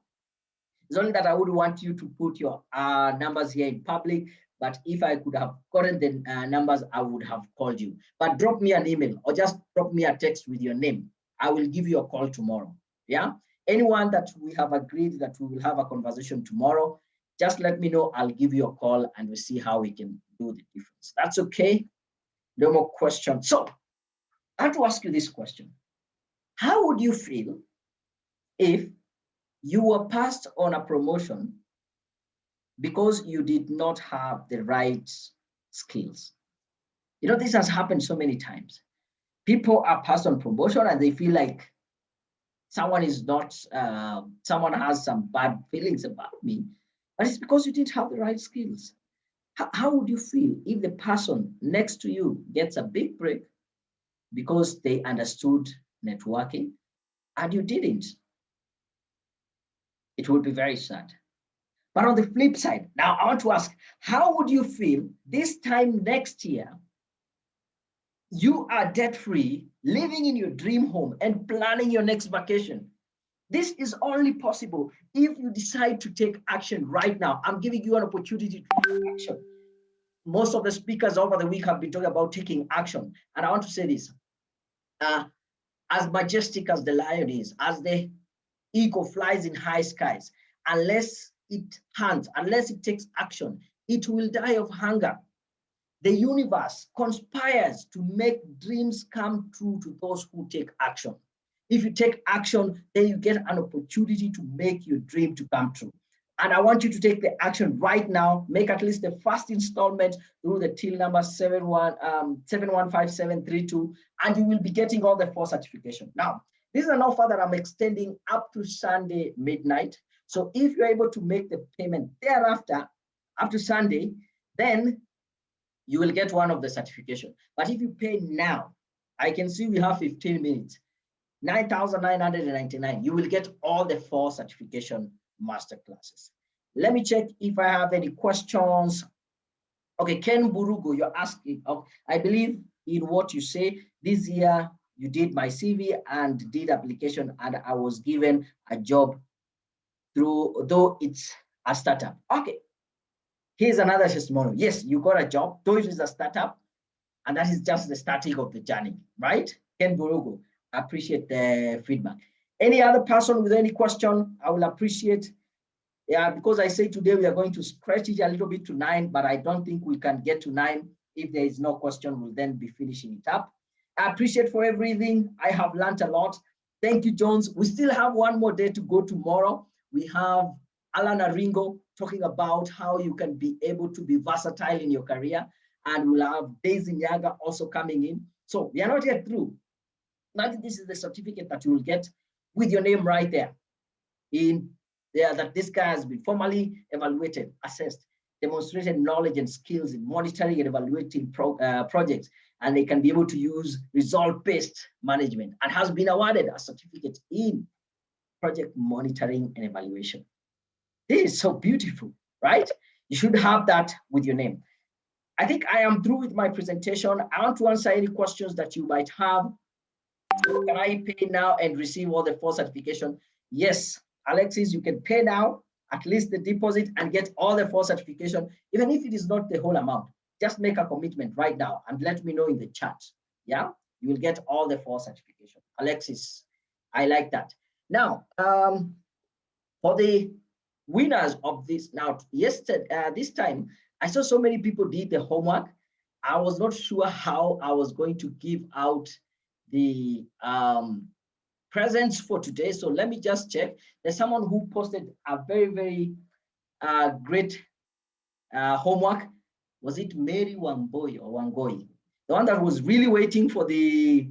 It's only that I would want you to put your numbers here in public. But if I could have gotten the numbers, I would have called you. But drop me an email or just drop me a text with your name. I will give you a call tomorrow. Yeah. Anyone that we have agreed that we will have a conversation tomorrow, just let me know. I'll give you a call and we'll see how we can do the difference. That's okay. No more questions. So I have to ask you this question. How would you feel if you were passed on a promotion because you did not have the right skills? You know, this has happened so many times. People are passed on promotion and they feel like someone is not, someone has some bad feelings about me, but it's because you didn't have the right skills. How would you feel if the person next to you gets a big break because they understood networking and you didn't? It would be very sad. But on the flip side, now I want to ask, how would you feel this time next year? You are debt-free, living in your dream home and planning your next vacation. This is only possible if you decide to take action right now. I'm giving you an opportunity to take action. Most of the speakers over the week have been talking about taking action. And I want to say this, as majestic as the lion is, as the eagle flies in high skies, unless it hunts, unless it takes action, it will die of hunger. The universe conspires to make dreams come true to those who take action. If you take action, then you get an opportunity to make your dream to come true. And I want you to take the action right now. Make at least the first installment through the till number 715732, and you will be getting all the 4 certification. Now, this is an offer that I'm extending up to Sunday midnight. So if you're able to make the payment thereafter, up to Sunday, then you will get one of the certification. But if you pay now, I can see we have 15 minutes, 9,999. You will get all the 4 certification masterclasses. Let me check if I have any questions. Okay, Ken Burugo, you're asking, I believe in what you say. This year, you did my CV and did application, and I was given a job through, though it's a startup. Okay, here's another testimonial. Yes, you got a job, though it is a startup, and that is just the starting of the journey, right? Ken Burugo, I appreciate the feedback. Any other person with any question, I will appreciate. Yeah, because I say today we are going to stretch it a little bit to 9, but I don't think we can get to 9. If there is no question, we'll then be finishing it up. I appreciate for everything. I have learned a lot. Thank you, Jones. We still have one more day to go tomorrow. We have Alan Aringo talking about how you can be able to be versatile in your career. And we'll have Daisy Nyaga also coming in. So we are not yet through. Now this is the certificate that you will get with your name right there. In there, that this guy has been formally evaluated, assessed, demonstrated knowledge and skills in monitoring and evaluating projects, and they can be able to use result-based management, and has been awarded a certificate in project monitoring and evaluation. This is so beautiful, right? You should have that with your name. I think I am through with my presentation. I want to answer any questions that you might have. Can I pay now and receive all the 4 certification? Yes, Alexis, you can pay now, at least the deposit, and get all the 4 certification, even if it is not the whole amount. Just make a commitment right now and let me know in the chat. Yeah, you will get all the 4 certification. Alexis, I like that. Now, for the winners of this, now, yesterday, this time, I saw so many people did the homework. I was not sure how I was going to give out the presents for today. So let me just check. There's someone who posted a very, very great homework. Was it Mary Wangoi or Wangoi? The one that was really waiting for the,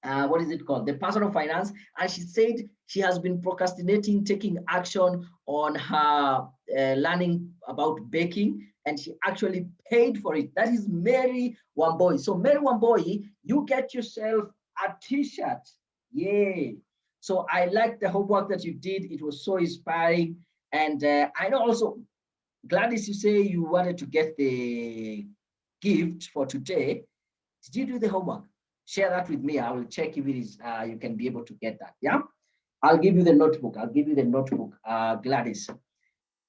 what is it called? The personal finance. And she said she has been procrastinating taking action on her learning about baking, and she actually paid for it. That is Mary Wamboi. So Mary Wamboi, you get yourself a t-shirt. Yay. So I like the homework that you did. It was so inspiring. And I know also, Gladys, you say you wanted to get the gift for today. Did you do the homework? Share that with me. I will check if it is, you can be able to get that. Yeah. I'll give you the notebook. I'll give you the notebook, Gladys.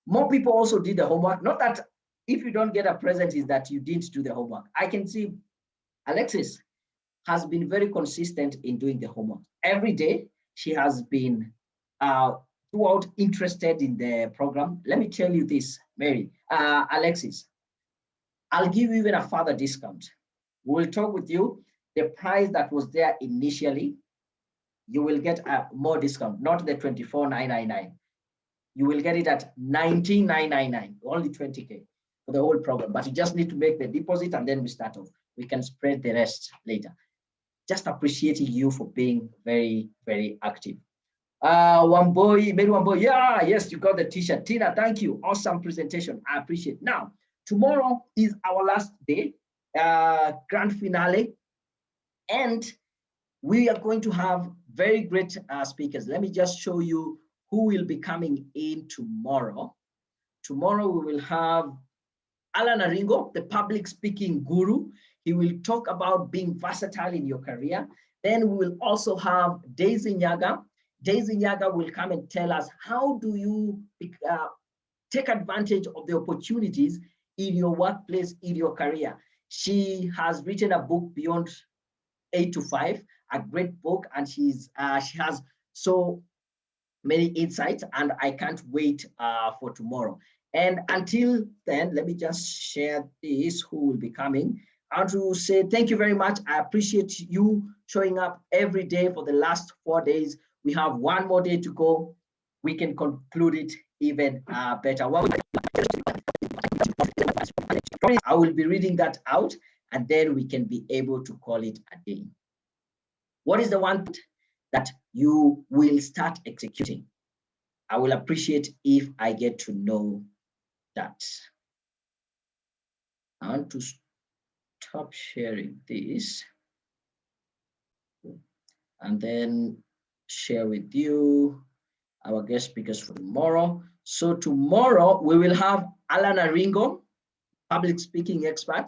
More people also did the homework. Not that if you don't get a present is that you didn't do the homework. I can see Alexis has been very consistent in doing the homework. Every day, she has been throughout interested in the program. Let me tell you this, Mary, Alexis, I'll give you even a further discount. We'll talk with you. The price that was there initially, you will get a more discount, not the 24,999. You will get it at 19,999, only 20K for the whole program. But you just need to make the deposit and then we start off. We can spread the rest later. Just appreciating you for being very, very active. One boy, maybe one boy. Yeah, yes, you got the t-shirt. Tina, thank you. Awesome presentation. I appreciate it. Now, tomorrow is our last day, grand finale. And we are going to have very great speakers. Let me just show you who will be coming in tomorrow. Tomorrow we will have Alan Aringo, the public speaking guru. He will talk about being versatile in your career. Then we will also have Daisy Nyaga. Daisy Nyaga will come and tell us how do you take advantage of the opportunities in your workplace, in your career. She has written a book, Beyond 8 to 5, a great book, and she has so many insights, and I can't wait for tomorrow. And until then, let me just share this, who will be coming. I want to say thank you very much. I appreciate you showing up every day for the last 4 days. We have one more day to go. We can conclude it even better. I will be reading that out, and then we can be able to call it a day. What is the one that you will start executing? I will appreciate if I get to know that. I want to stop sharing this and then share with you our guest speakers for tomorrow. So tomorrow we will have Alan Aringo, public speaking expert,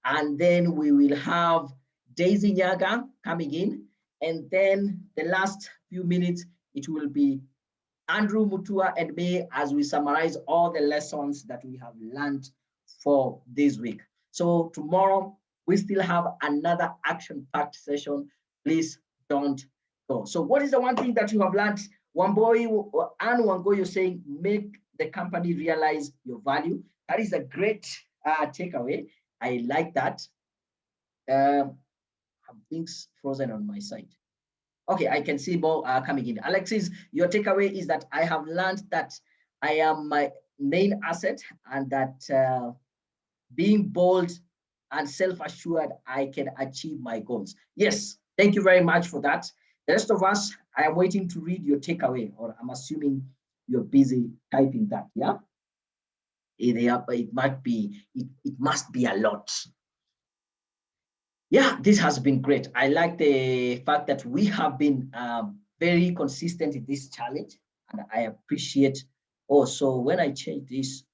and then we will have Daisy Nyaga coming in, and then the last few minutes it will be Andrew Mutua and me as we summarize all the lessons that we have learned for this week. So tomorrow we still have another action-packed session. Please don't go. So what is the one thing that you have learned? Wamboi and Wango, you're saying make the company realize your value. That is a great takeaway. I like that. Have things frozen on my side. Okay, I can see more coming in. Alexis, your takeaway is that I have learned that I am my main asset, and that being bold and self-assured, I can achieve my goals. Yes, thank you very much for that. The rest of us, I am waiting to read your takeaway, or I'm assuming you're busy typing that, yeah? It must be a lot. Yeah, this has been great. I like the fact that we have been very consistent in this challenge, and I appreciate also when I change this.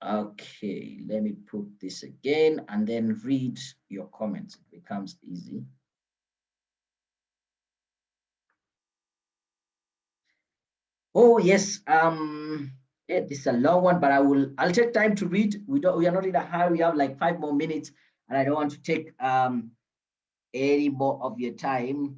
Okay, let me put this again and then read your comments. It becomes easy. Oh yes, yeah, this is a long one, but I'll take time to read. We are not in a hurry. We have like 5 more minutes, and I don't want to take any more of your time.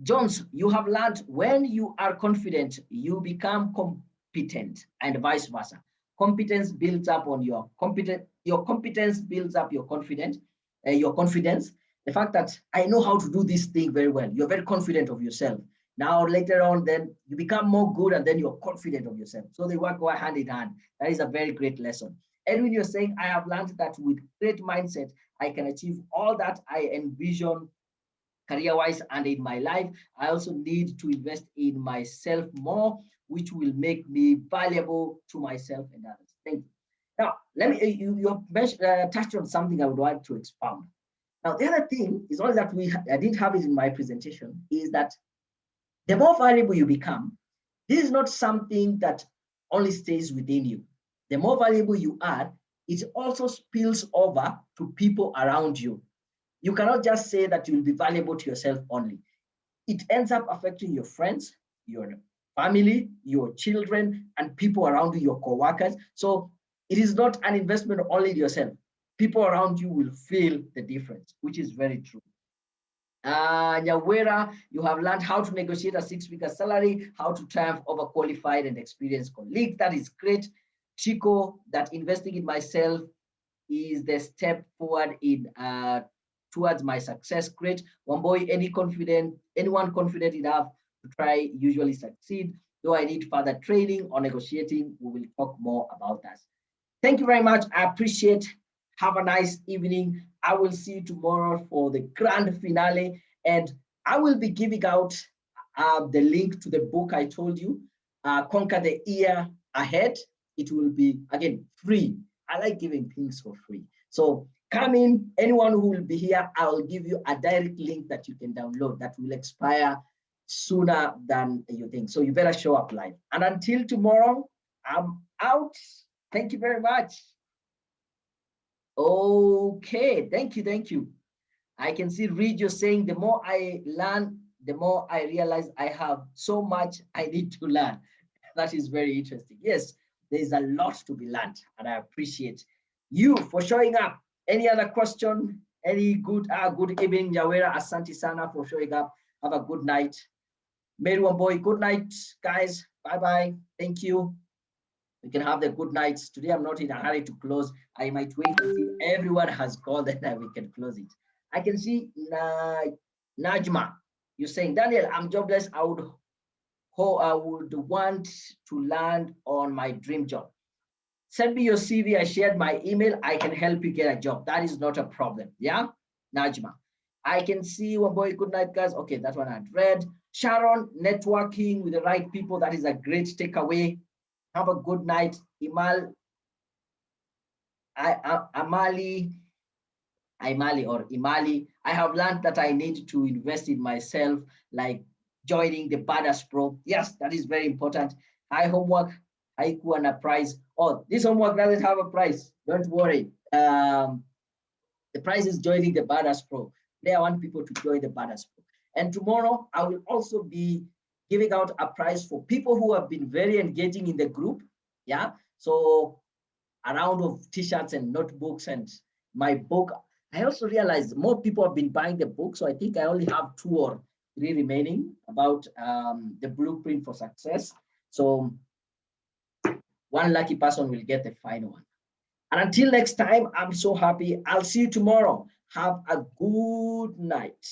Jones, you have learned when you are confident, you become competent, and vice versa. Competence builds up on your competence builds up your confidence. The fact that I know how to do this thing very well, you're very confident of yourself. Now, later on, then you become more good and then you're confident of yourself. So they work hand in hand. That is a very great lesson. Edwin, you're saying, I have learned that with great mindset, I can achieve all that I envision career-wise and in my life. I also need to invest in myself more, which will make me valuable to myself and others. Thank you. Now, let me, you mentioned, touched on something I would like to expound. Now, the other thing is only that I didn't have it in my presentation, is that the more valuable you become, this is not something that only stays within you. The more valuable you are, it also spills over to people around you. You cannot just say that you will be valuable to yourself only. It ends up affecting your friends, your family, your children, and people around you, your co-workers. So it is not an investment only in yourself. People around you will feel the difference, which is very true. Nyawera, you have learned how to negotiate a 6-figure salary, how to triumph over qualified and experienced colleagues. That is great. Chico, that investing in myself is the step forward in towards my success. Great. One boy, anyone confident enough to try usually succeed. Though I need further training or negotiating, we will talk more about that. Thank you very much. I appreciate. Have a nice evening. I will see you tomorrow for the grand finale, and I will be giving out the link to the book I told you, Conquer the Year Ahead. It will be, again, free. I like giving things for free. So come in, anyone who will be here, I will give you a direct link that you can download that will expire sooner than you think. So you better show up live. And until tomorrow, I'm out. Thank you very much. Okay, thank you, thank you. I can see Reed, you're saying the more I learn, the more I realize I have so much I need to learn. That is very interesting. Yes, there is a lot to be learned, and I appreciate you for showing up. Any other question? Any good evening, Yawera. Asante Sana for showing up. Have a good night. Mary one boy, good night, guys. Bye-bye. Thank you. You can have the good nights. Today, I'm not in a hurry to close. I might wait until everyone has called and then we can close it. I can see Najma. You're saying, Daniel, I'm jobless. I would want to land on my dream job. Send me your CV. I shared my email. I can help you get a job. That is not a problem. Yeah, Najma. I can see one boy. Good night, guys. Okay, that one I'd read. Sharon, networking with the right people. That is a great takeaway. Have a good night. Amali, or Imali. I have learned that I need to invest in myself, like joining the Badass Pro. Yes, that is very important. High homework, haiku and a prize. Oh, this homework doesn't have a price. Don't worry. The prize is joining the Badass Pro. Today, I want people to join the Badass Pro. And tomorrow, I will also be giving out a prize for people who have been very engaging in the group. Yeah. So a round of t-shirts and notebooks and my book. I also realized more people have been buying the book. So I think I only have 2 or 3 remaining about the blueprint for success. So one lucky person will get the final one. And until next time, I'm so happy. I'll see you tomorrow. Have a good night.